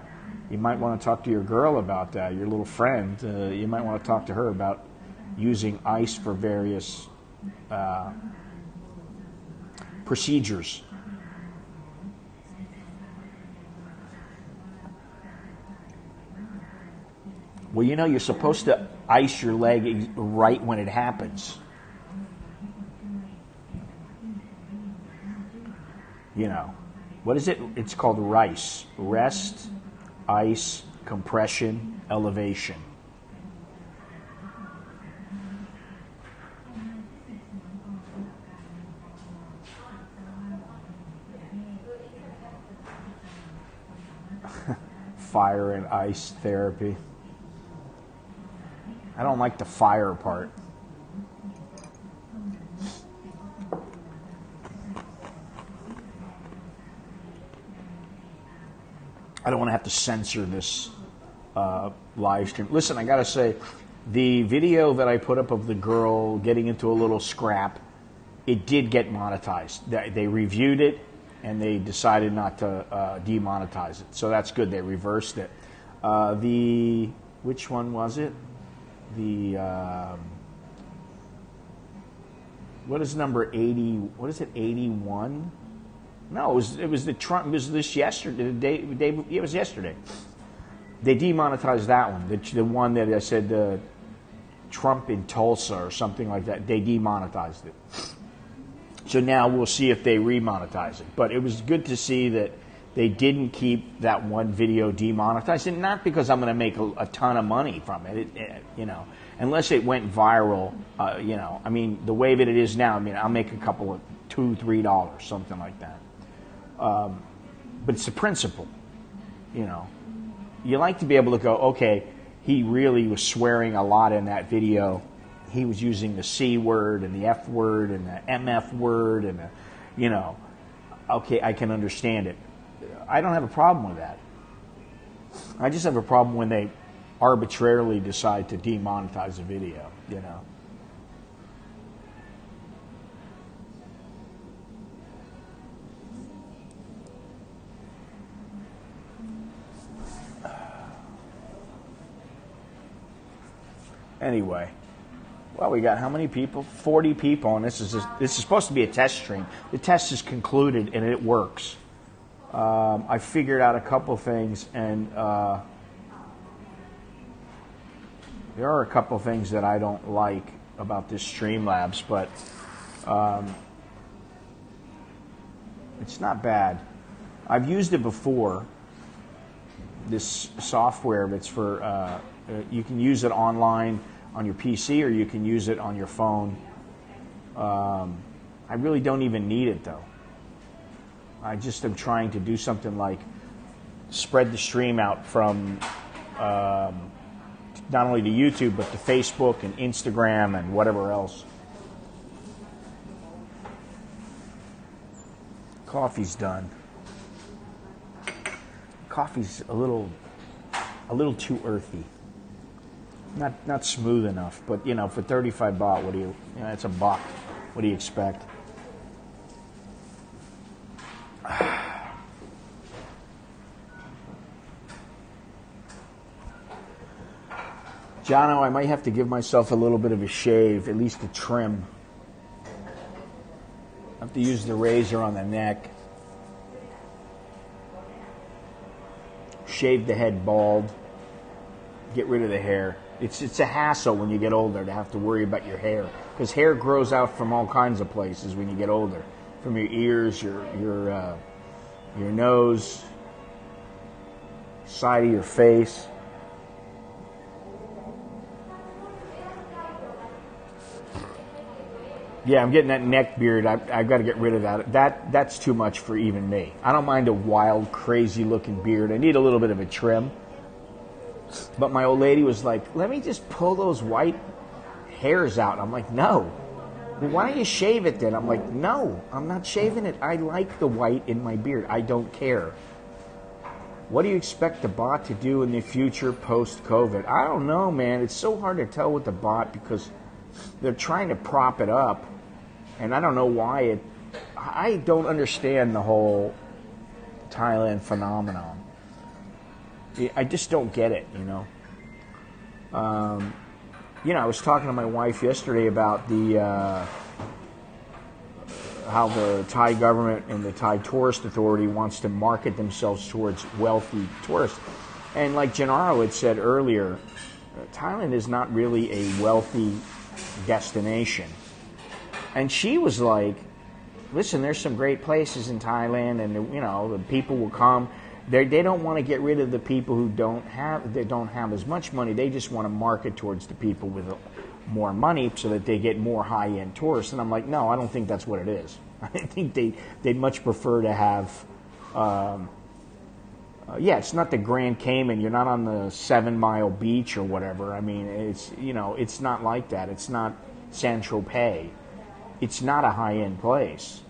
You might want to talk to your girl about that, your little friend. You might want to talk to her about using ice for various procedures. Well, you're supposed to ice your leg right when it happens. What is it? It's called RICE. Rest, ice, compression, elevation. Fire and ice therapy. I don't like the fire part. I don't want to have to censor this live stream. Listen, I got to say, the video that I put up of the girl getting into a little scrap, it did get monetized. They reviewed it, and they decided not to demonetize it. So that's good. They reversed it. Which one was it? What is number 80? What is it, 81? No, it was the Trump. It was this yesterday. It was yesterday. They demonetized that one. The one that I said Trump in Tulsa or something like that. They demonetized it. So now we'll see if they remonetize it. But it was good to see that they didn't keep that one video demonetized, and not because I'm going to make a ton of money from it. Unless it went viral. I mean, the way that it is now. I mean, I'll make a couple of $2-3, something like that. But it's the principle, You like to be able to go, okay, he really was swearing a lot in that video. He was using the C word and the F word and the MF word and okay, I can understand it. I don't have a problem with that. I just have a problem when they arbitrarily decide to demonetize a video, Anyway, well, we got how many people? 40 people, and this is supposed to be a test stream. The test is concluded, and it works. I figured out a couple things, and there are a couple things that I don't like about this Streamlabs, but it's not bad. I've used it before. This software that's for you can use it online on your PC, or you can use it on your phone. I really don't even need it, though. I just am trying to do something like spread the stream out from not only to YouTube, but to Facebook and Instagram and whatever else. Coffee's done. Coffee's a little too earthy. Not smooth enough, but for 35 baht, what do you? It's a buck. What do you expect? Jono, I might have to give myself a little bit of a shave, at least a trim. I have to use the razor on the neck. Shave the head bald. Get rid of the hair. It's a hassle when you get older to have to worry about your hair, because hair grows out from all kinds of places when you get older, from your ears, your nose, side of your face. Yeah, I'm getting that neck beard. I've got to get rid of that. That's too much for even me. I don't mind a wild, crazy-looking beard. I need a little bit of a trim. But my old lady was like, let me just pull those white hairs out. I'm like, no. Well, why don't you shave it then? I'm like, no, I'm not shaving it. I like the white in my beard. I don't care. What do you expect the bot to do in the future post-COVID? I don't know, man. It's so hard to tell with the bot because they're trying to prop it up. And I don't know why I don't understand the whole Thailand phenomenon. I just don't get it, I was talking to my wife yesterday about how the Thai government and the Thai Tourist Authority wants to market themselves towards wealthy tourists. And like Gennaro had said earlier, Thailand is not really a wealthy destination. And she was like, listen, there's some great places in Thailand, and the people will come. They don't want to get rid of the people who don't have as much money. They just want to market towards the people with more money so that they get more high-end tourists. And I'm like, no, I don't think that's what it is. I think they'd much prefer to have. It's not the Grand Cayman. You're not on the 7 Mile beach or whatever. I mean, it's not like that. It's not San Tropez. It's not a high-end place.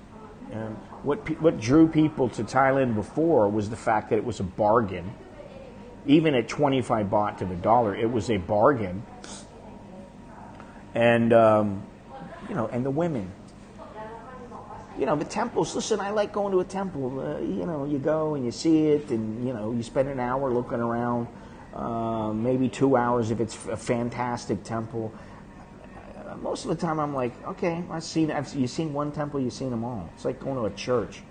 What drew people to Thailand before was the fact that it was a bargain. Even at 25 baht to the dollar, it was a bargain. And and the women. The temples. Listen, I like going to a temple. You go and you see it, and you spend an hour looking around, maybe 2 hours if it's a fantastic temple. Most of the time, I'm like, okay, you've seen one temple, you've seen them all. It's like going to a church.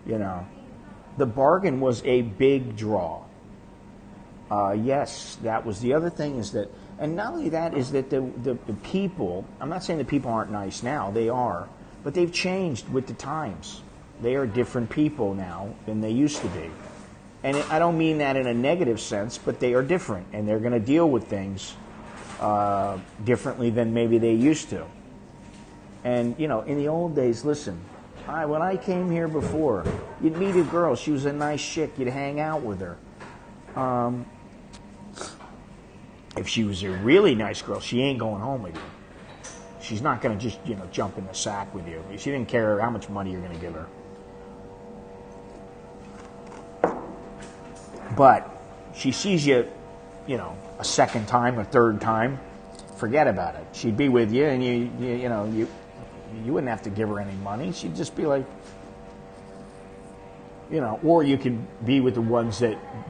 The bargain was a big draw. Yes, that was the other thing is that, and not only that is that the people. I'm not saying the people aren't nice now; they are. But they've changed with the times. They are different people now than they used to be. And I don't mean that in a negative sense, but they are different. And they're going to deal with things differently than maybe they used to. And, in the old days, listen, when I came here before, you'd meet a girl. She was a nice chick. You'd hang out with her. If she was a really nice girl, she ain't going home with you. She's not going to just, jump in the sack with you. She didn't care how much money you're going to give her. But she sees you, a second time, a third time, forget about it. She'd be with you, and you wouldn't have to give her any money. She'd just be like, or you could be with the ones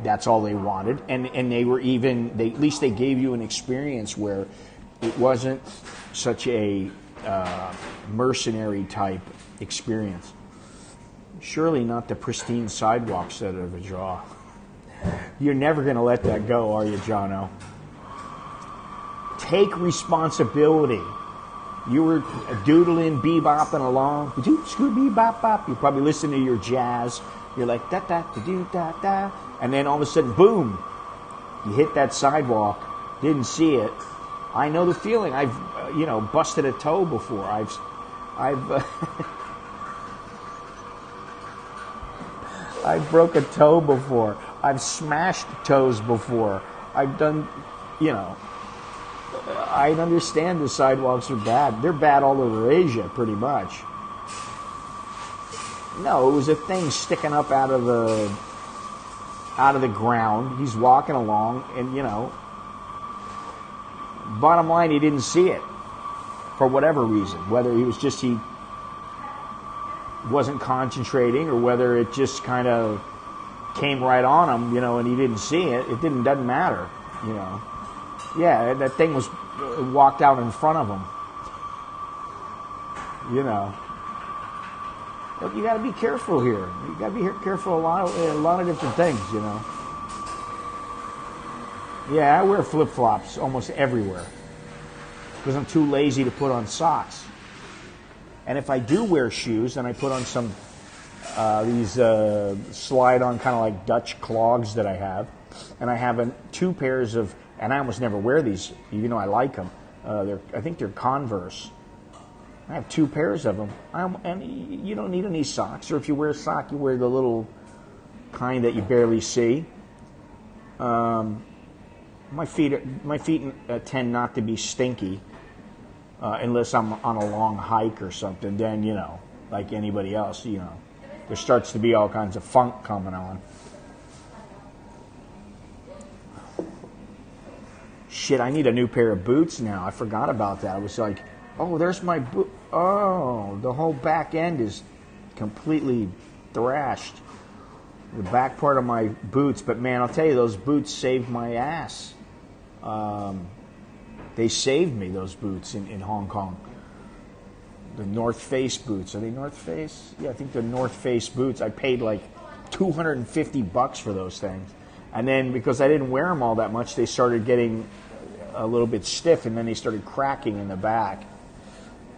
that's all they wanted, and they were at least they gave you an experience where it wasn't such a mercenary type experience. Surely not the pristine sidewalks that are the draw. You're never going to let that go, are you, Jono? Take responsibility. You were doodling, bebopping along. Bebop. You probably listen to your jazz. You're like da da da do da da, and then all of a sudden, boom! You hit that sidewalk. Didn't see it. I know the feeling. I've busted a toe before. I've I've broke a toe before. I've smashed toes before. I've done, I understand the sidewalks are bad. They're bad all over Asia, pretty much. No, it was a thing sticking up out of the ground. He's walking along, and bottom line, he didn't see it for whatever reason. Whether he wasn't concentrating, or whether it just kind of came right on him, and he didn't see it. It doesn't matter, Yeah, that thing was walked out in front of him, But you got to be careful here. You got to be careful a lot of different things, Yeah, I wear flip-flops almost everywhere because I'm too lazy to put on socks. And if I do wear shoes, then I put on some these slide-on kind of like Dutch clogs that I have. And I have two pairs of, and I almost never wear these, even though I like them. I think they're Converse. I have two pairs of them. And you don't need any socks. Or if you wear a sock, you wear the little kind that you barely see. My feet tend not to be stinky unless I'm on a long hike or something. Then, like anybody else, there starts to be all kinds of funk coming on. Shit, I need a new pair of boots now. I forgot about that. I was like, oh, there's my boot. Oh, the whole back end is completely thrashed. The back part of my boots. But, man, I'll tell you, those boots saved my ass. They saved me, those boots in Hong Kong. The North Face boots. Are they North Face? Yeah, I think they're North Face boots. I paid like $250 for those things. And then because I didn't wear them all that much, they started getting a little bit stiff, and then they started cracking in the back.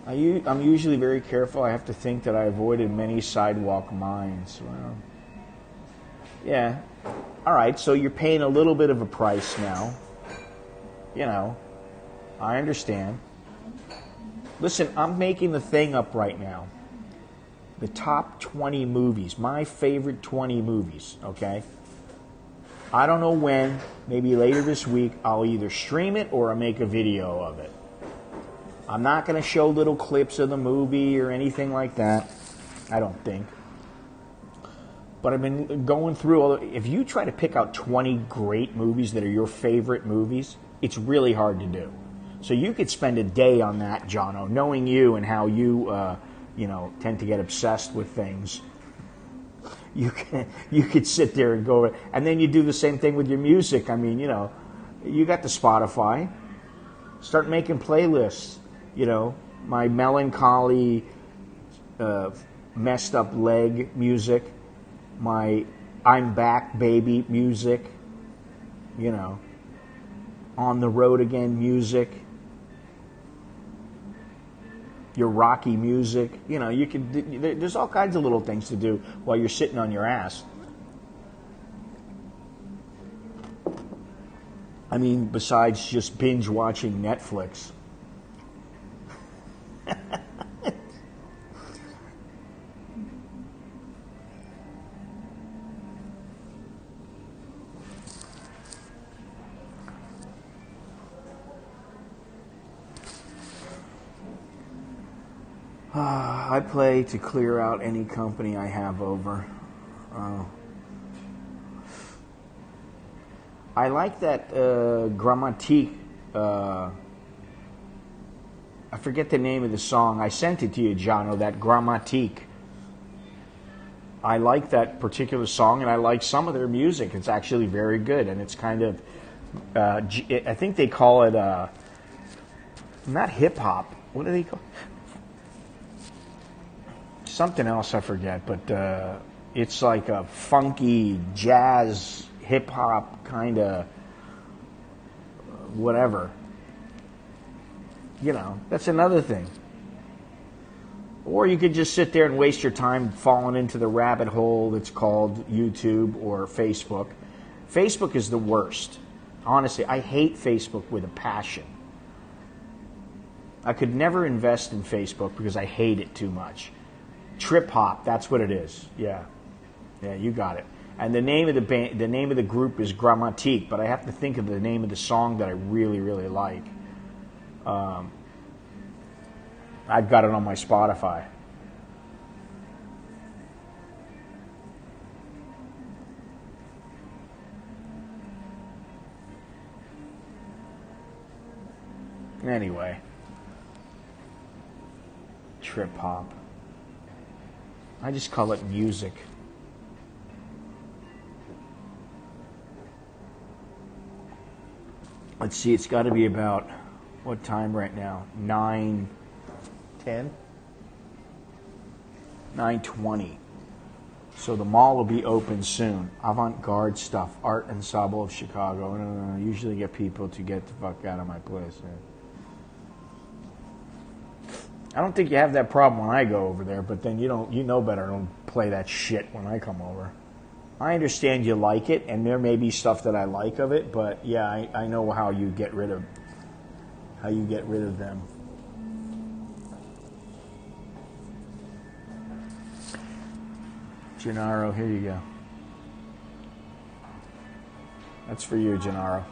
I'm usually very careful. I have to think that I avoided many sidewalk mines. Well, yeah. All right, so you're paying a little bit of a price now. You know, I understand. Listen, I'm making the thing up right now. The top 20 movies, my favorite 20 movies, okay? I don't know when, maybe later this week, I'll either stream it or I'll make a video of it. I'm not going to show little clips of the movie or anything like that, I don't think. But I've been going through, if you try to pick out 20 great movies that are your favorite movies, it's really hard to do. So you could spend a day on that, Jono, knowing you and how you, tend to get obsessed with things. You could sit there and go, and then you do the same thing with your music. I mean, you got the Spotify. Start making playlists. My melancholy, messed up leg music, my I'm back baby music, on the road again music, your Rocky music. There's all kinds of little things to do while you're sitting on your ass. I mean, besides just binge watching Netflix. I play to clear out any company I have over. I like that Grammatique. I forget the name of the song. I sent it to you, Jono, that Grammatique. I like that particular song, and I like some of their music. It's actually very good, and it's kind of, I think they call it, not hip-hop. What do they call it? Something else I forget, but it's like a funky jazz hip hop kind of whatever. That's another thing. Or you could just sit there and waste your time falling into the rabbit hole that's called YouTube or Facebook. Facebook is the worst. Honestly, I hate Facebook with a passion. I could never invest in Facebook because I hate it too much. Trip hop, that's what it is. Yeah, you got it. And the name of the name of the group is Grammatique, but I have to think of the name of the song that I really, really like. I've got it on my Spotify. Anyway, trip hop. I just call it music. Let's see, it's got to be about, what time right now? 9:10? 9:20. So the mall will be open soon. Avant-garde stuff, Art Ensemble of Chicago. I usually get people to get the fuck out of my place. I don't think you have that problem when I go over there, but then you know better. Don't play that shit when I come over. I understand you like it, and there may be stuff that I like of it, but yeah, I know how you get rid of them. Gennaro, here you go. That's for you, Gennaro.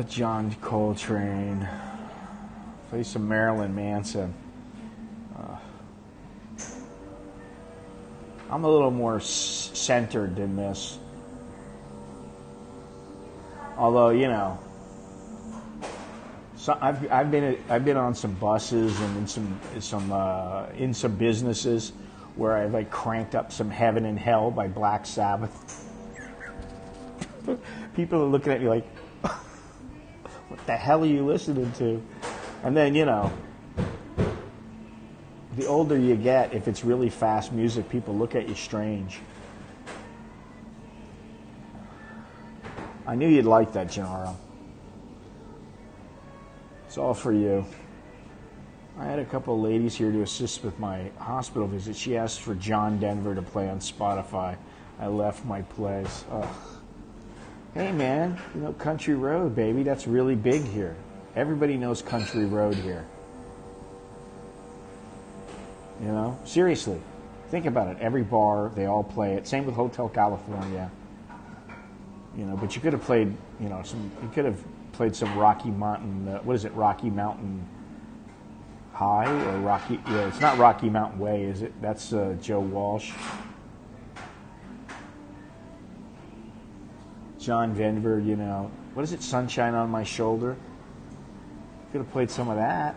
John Coltrane. Play some Marilyn Manson. I'm a little more centered than this. Although, so I've been on some buses and in some businesses where I like cranked up some Heaven and Hell by Black Sabbath. People are looking at me like, what the hell are you listening to? And then, you know, the older you get, if it's really fast music, people look at you strange. I knew you'd like that, Gennaro. It's all for you. I had a couple of ladies here to assist with my hospital visit. She asked for John Denver to play on Spotify. I left my place. Ugh. Hey, man, you know, Country Road, baby, that's really big here. Everybody knows Country Road here. You know, seriously, think about it. Every bar, they all play it. Same with Hotel California. You know, but you could have played, you know, you could have played some Rocky Mountain, what is it, Rocky Mountain High or Rocky, yeah, it's not Rocky Mountain Way, is it? That's Joe Walsh. John Denver, you know, what is it, Sunshine on My Shoulder? Could have played some of that.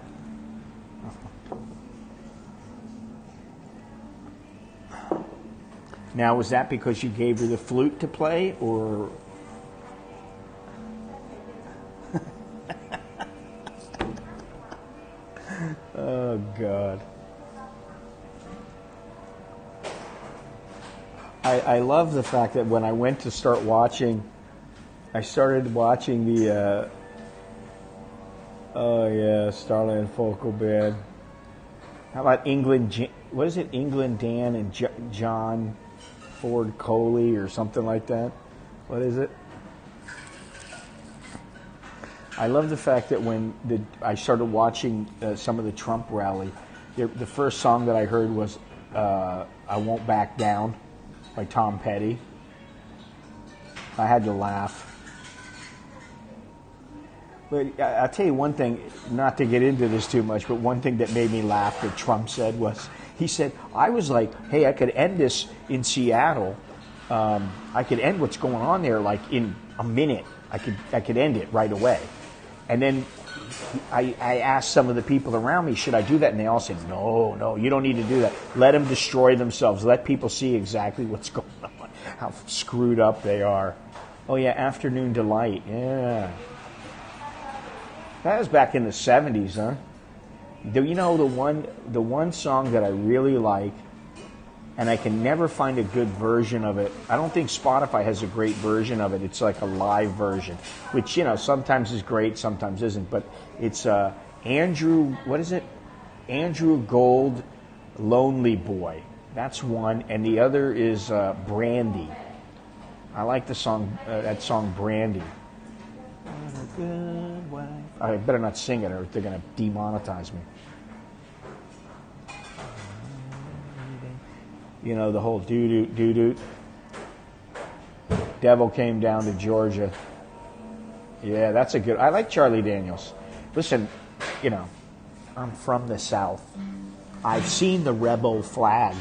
Now, was that because you gave her the flute to play, or... Oh, God. I love the fact that when I went to start watching, I started watching the, Starland Vocal Band. How about England, what is it, England Dan and John Ford Coley or something like that? What is it? I love the fact that when I started watching some of the Trump rally, the first song that I heard was I Won't Back Down by Tom Petty. I had to laugh. But I'll tell you one thing, not to get into this too much, but one thing that made me laugh that Trump said was, he said, I was like, hey, I could end this in Seattle. I could end what's going on there like in a minute. I could end it right away. And then I asked some of the people around me, should I do that? And they all said, no, you don't need to do that. Let them destroy themselves. Let people see exactly what's going on, how screwed up they are. Oh, yeah, Afternoon Delight. Yeah. That was back in the 70s, huh? You know, the one song that I really like, and I can never find a good version of it. I don't think Spotify has a great version of it. It's like a live version, which, you know, sometimes is great, sometimes isn't. But it's Andrew, what is it? Andrew Gold, Lonely Boy. That's one. And the other is Brandy. I like the song, that song Brandy. I better not sing it or they're going to demonetize me. You know, the whole doo-doo, doo-doo. Devil Came Down to Georgia. Yeah, that's a good... I like Charlie Daniels. Listen, you know, I'm from the South. I've seen the rebel flag.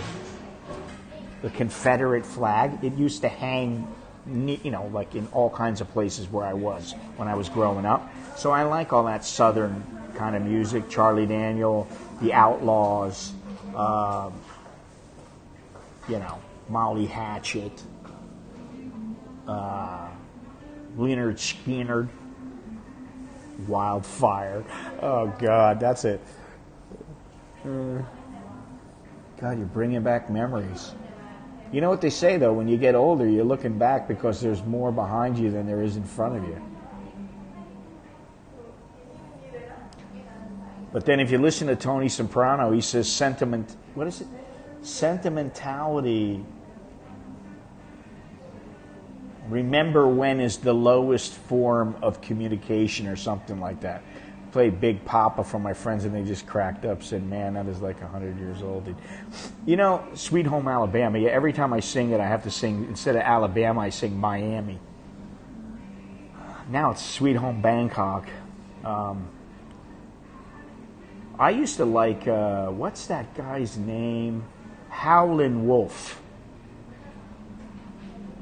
The Confederate flag. It used to hang, you know, like in all kinds of places where I was when I was growing up. So I like all that Southern kind of music. Charlie Daniel, The Outlaws, you know, Molly Hatchet, Leonard Skinner, Wildfire. Oh, God, that's it. God, you're bringing back memories. You know what they say, though? When you get older, you're looking back because there's more behind you than there is in front of you. But then if you listen to Tony Soprano, he says what is it? Sentimentality. Remember when is the lowest form of communication or something like that. Played Big Papa for my friends and they just cracked up, said, man, that is like 100 years old. You know, Sweet Home Alabama, yeah, every time I sing it, I have to sing, instead of Alabama, I sing Miami. Now it's Sweet Home Bangkok. I used to like, what's that guy's name? Howlin' Wolf.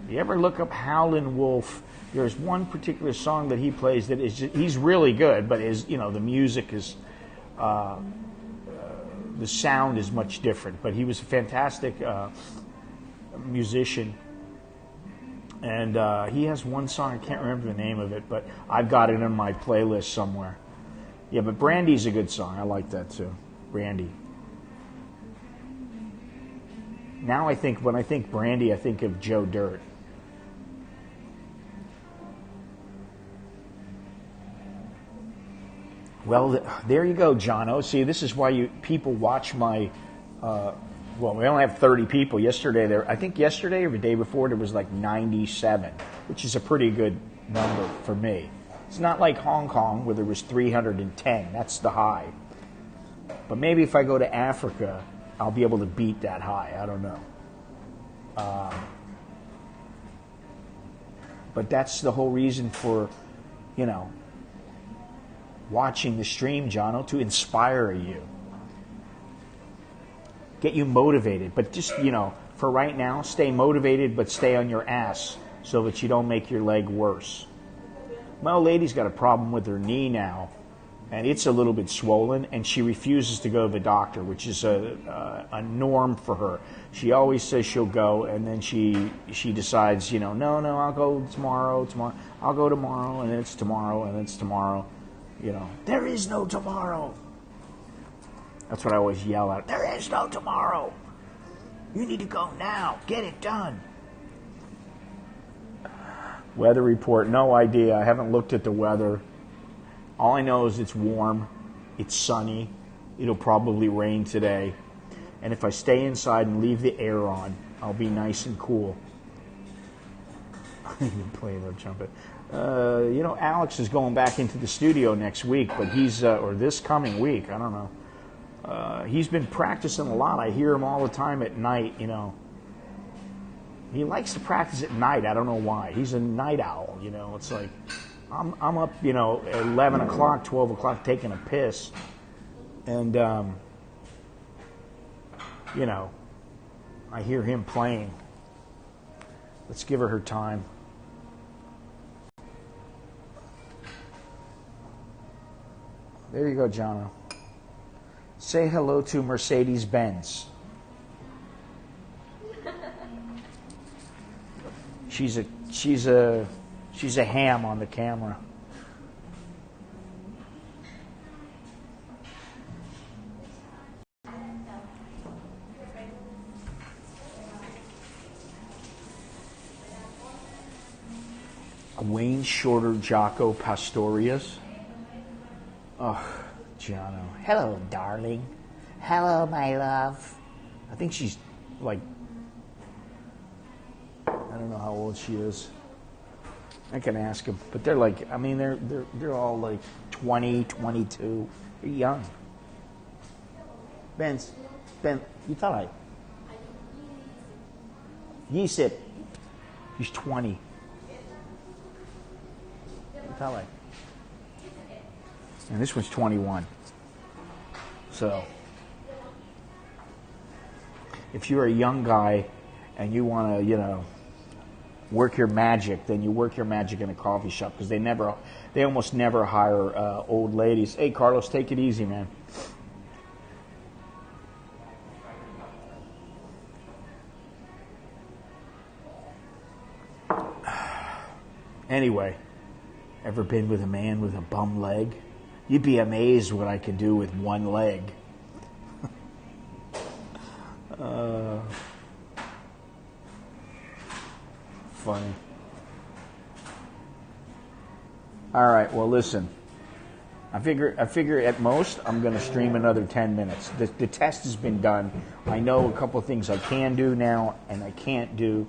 You ever look up Howlin' Wolf? There's one particular song that he plays that is just, he's really good, but is, you know, the music is the sound is much different. But he was a fantastic musician. And he has one song, I can't remember the name of it, but I've got it in my playlist somewhere. Yeah, but Brandy's a good song. I like that too. Brandy. Now when I think Brandy, I think of Joe Dirt. Well, there you go, Jono. See, this is why people watch my... well, we only have 30 people. I think yesterday or the day before, there was like 97, which is a pretty good number for me. It's not like Hong Kong where there was 310. That's the high. But maybe if I go to Africa, I'll be able to beat that high. I don't know. But that's the whole reason for, watching the stream, Jono, to inspire you. Get you motivated, but just, for right now, stay motivated, but stay on your ass so that you don't make your leg worse. My old lady's got a problem with her knee now, and it's a little bit swollen, and she refuses to go to the doctor, which is a norm for her. She always says she'll go, and then she decides, no, I'll go tomorrow, I'll go tomorrow, and then it's tomorrow, and then it's tomorrow. There is no tomorrow. That's what I always yell at. There is no tomorrow. You need to go now. Get it done. Weather report. No idea. I haven't looked at the weather. All I know is it's warm. It's sunny. It'll probably rain today. And if I stay inside and leave the air on, I'll be nice and cool. You're playing the trumpet. Alex is going back into the studio next week, but he's, or this coming week, I don't know. He's been practicing a lot. I hear him all the time at night, He likes to practice at night. I don't know why. He's a night owl, It's like, I'm up, at 11 o'clock, 12 o'clock taking a piss. And, I hear him playing. Let's give her time. There you go, Jono. Say hello to Mercedes-Benz. She's a ham on the camera. Wayne Shorter Jocko Pastorius. Oh, Jono. Hello, darling. Hello, my love. I think she's like, I don't know how old she is. I can ask him, but they're like, they're all like 20, 22. They're young. Ben, you thought I? Yisip. He's 20. You thought I? And this one's 21. So, if you're a young guy and you want to, work your magic, then you work your magic in a coffee shop because they almost never hire old ladies. Hey, Carlos, take it easy, man. Anyway, ever been with a man with a bum leg? You'd be amazed what I can do with one leg. Funny. All right, well, listen. I figure at most I'm going to stream another 10 minutes. The test has been done. I know a couple of things I can do now and I can't do.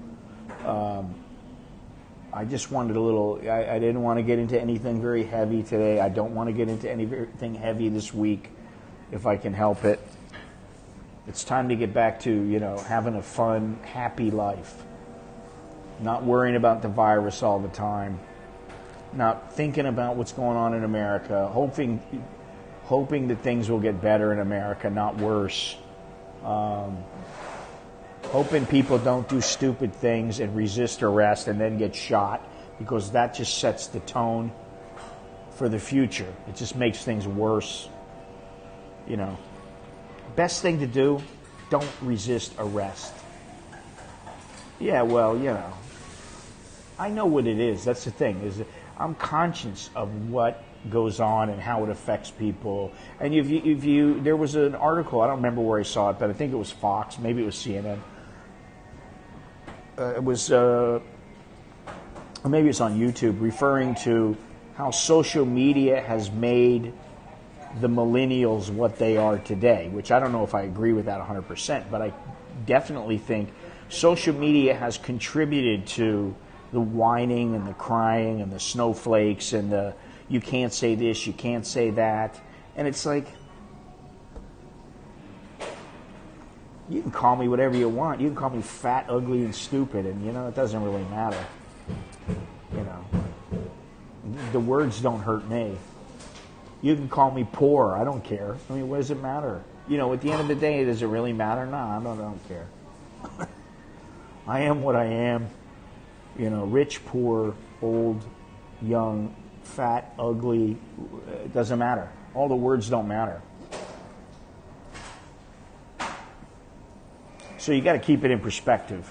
I just wanted a little, I didn't want to get into anything very heavy today. I don't want to get into anything heavy this week if I can help it. It's time to get back to, having a fun, happy life. Not worrying about the virus all the time. Not thinking about what's going on in America. Hoping that things will get better in America, not worse. Hoping people don't do stupid things and resist arrest and then get shot, because that just sets the tone for the future. It just makes things worse. best thing to do, don't resist arrest. Yeah, well, I know what it is. That's the thing, is I'm conscious of what goes on and how it affects people. And if you there was an article, I don't remember where I saw it, but I think it was Fox, maybe it was CNN. It was, or maybe it's on YouTube, referring to how social media has made the millennials what they are today, which I don't know if I agree with that 100%, but I definitely think social media has contributed to the whining and the crying and the snowflakes and the you can't say this, you can't say that. And it's like, you can call me whatever you want. You can call me fat, ugly, and stupid, and, it doesn't really matter. The words don't hurt me. You can call me poor. I don't care. I mean, what does it matter? At the end of the day, does it really matter? No, I don't care. I am what I am. Rich, poor, old, young, fat, ugly, it doesn't matter. All the words don't matter. So you got to keep it in perspective,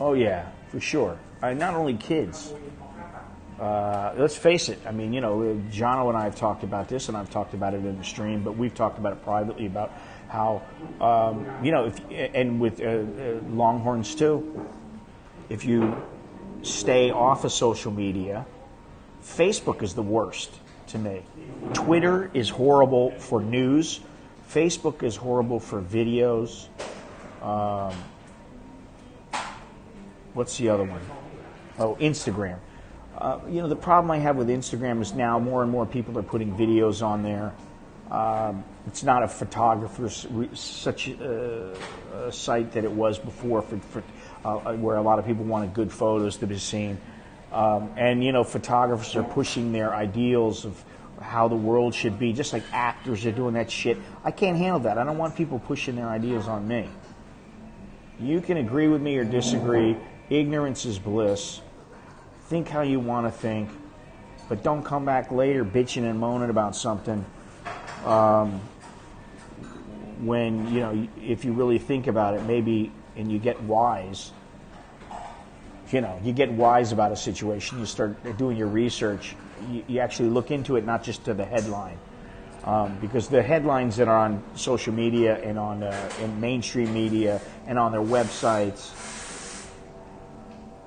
Oh yeah, for sure. Not only kids. Let's face it. I mean, Jono and I have talked about this, and I've talked about it in the stream, but we've talked about it privately about how, and with Longhorns too, if you stay off of social media, Facebook is the worst to me. Twitter is horrible for news. Facebook is horrible for videos. What's the other one? Oh, Instagram. The problem I have with Instagram is now more and more people are putting videos on there. It's not a photographer's such a site that it was before for where a lot of people wanted good photos to be seen. And photographers are pushing their ideals of how the world should be, just like actors are doing that shit. I can't handle that. I don't want people pushing their ideas on me. You can agree with me or disagree. Ignorance is bliss. Think how you want to think, but don't come back later bitching and moaning about something when, if you really think about it, maybe, and you get wise, you get wise about a situation, you start doing your research, you actually look into it, not just to the headline. Because the headlines that are on social media and on in mainstream media and on their websites,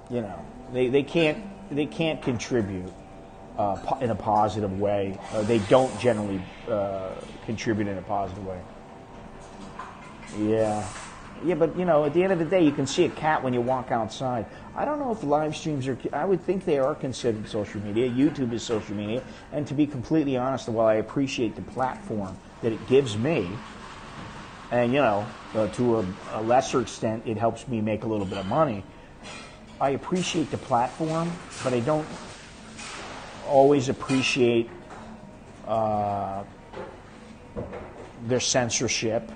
they can't contribute in a positive way. They don't generally contribute in a positive way. Yeah, but at the end of the day, you can see a cat when you walk outside. I don't know if live streams are. I would think they are considered social media. YouTube is social media, and to be completely honest, while I appreciate the platform that it gives me, and to a lesser extent, it helps me make a little bit of money. I appreciate the platform, but I don't always appreciate their censorship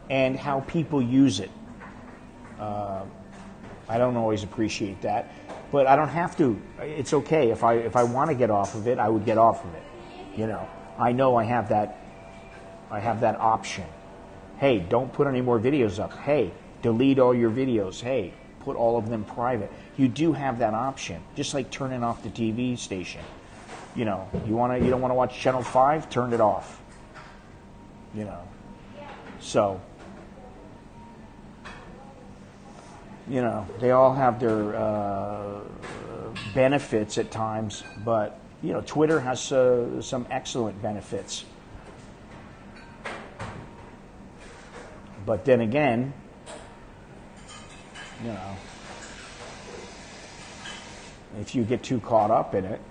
and how people use it. I don't always appreciate that, but I don't have to. It's okay if I want to get off of it, I would get off of it. I know I have that option. Hey, don't put any more videos up. Hey, delete all your videos. Hey, put all of them private. You do have that option, just like turning off the TV station. You don't want to watch Channel 5, turn it off. So they all have their benefits at times, but Twitter has some excellent benefits. But then again, if you get too caught up in it,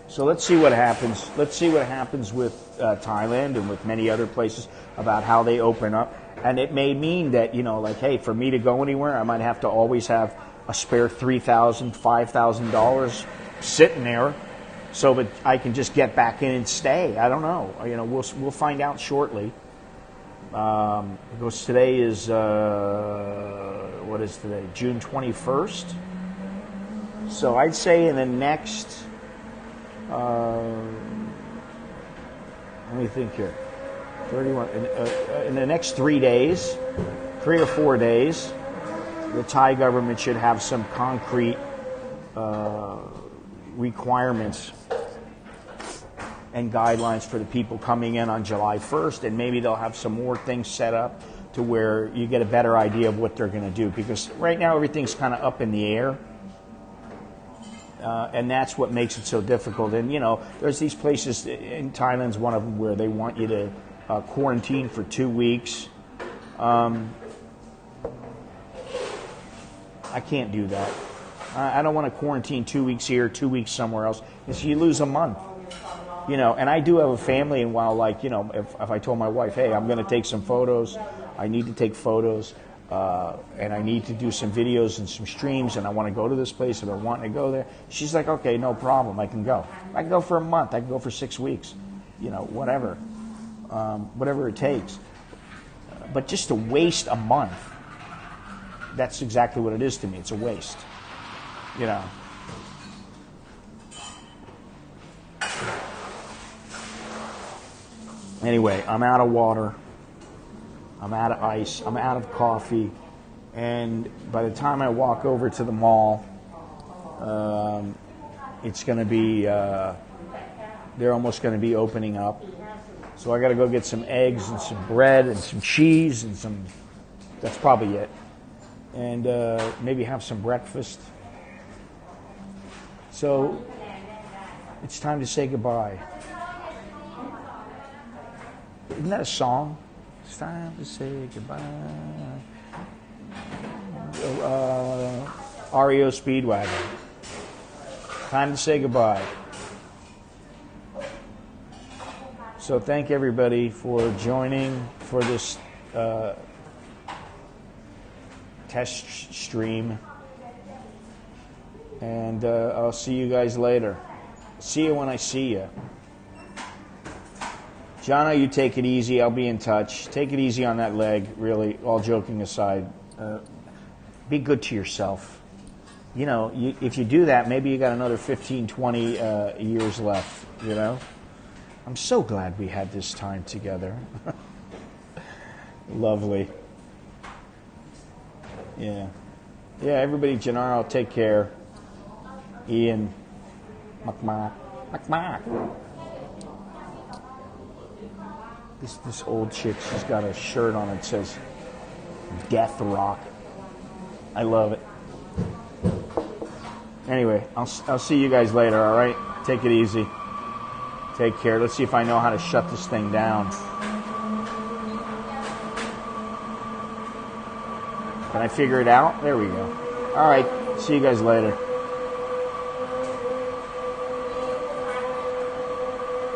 so let's see what happens. Let's see what happens with Thailand and with many other places about how they open up. And it may mean that, hey, for me to go anywhere, I might have to always have a spare $3,000, $5,000 sitting there so that I can just get back in and stay. I don't know. We'll find out shortly. Because today is, what is today? June 21st. So I'd say in the next, let me think here, 31, in the next 3 days, 3 or 4 days, the Thai government should have some concrete requirements and guidelines for the people coming in on July 1st, and maybe they'll have some more things set up to where you get a better idea of what they're going to do, because right now everything's kind of up in the air, and that's what makes it so difficult. And, you know, there's these places, in Thailand's one of them, where they want you to quarantine for 2 weeks. I can't do that. I don't want to quarantine 2 weeks here, 2 weeks somewhere else, because you lose a month. You know, and I do have a family, and while, like, you know, if I told my wife, hey, I'm going to take some photos, I need to take photos, and I need to do some videos and some streams, and I want to go to this place, and I want to go there, she's like, okay, no problem, I can go. I can go for a month, I can go for 6 weeks, you know, whatever it takes. But just to waste a month, that's exactly what it is to me. It's a waste, you know. Anyway, I'm out of water, I'm out of ice, I'm out of coffee, and by the time I walk over to the mall, it's going to be, they're almost going to be opening up. So I got to go get some eggs and some bread and some cheese and some, that's probably it. And maybe have some breakfast. So it's time to say goodbye. Isn't that a song? It's time to say goodbye. REO Speedwagon. Time to say goodbye. So thank everybody for joining for this test stream. And I'll see you guys later. See you when I see you. Jono, you take it easy. I'll be in touch. Take it easy on that leg, really, all joking aside. Be good to yourself. You know, if you do that, maybe you got another 15, 20 years left, you know? I'm so glad we had this time together. Lovely. Yeah. Yeah, everybody, Gennaro, take care. Ian. Makmak. Makmak. This old chick, she's got a shirt on that says Death Rock. I love it. Anyway, I'll see you guys later, all right? Take it easy. Take care. Let's see if I know how to shut this thing down. Can I figure it out? There we go. All right. See you guys later.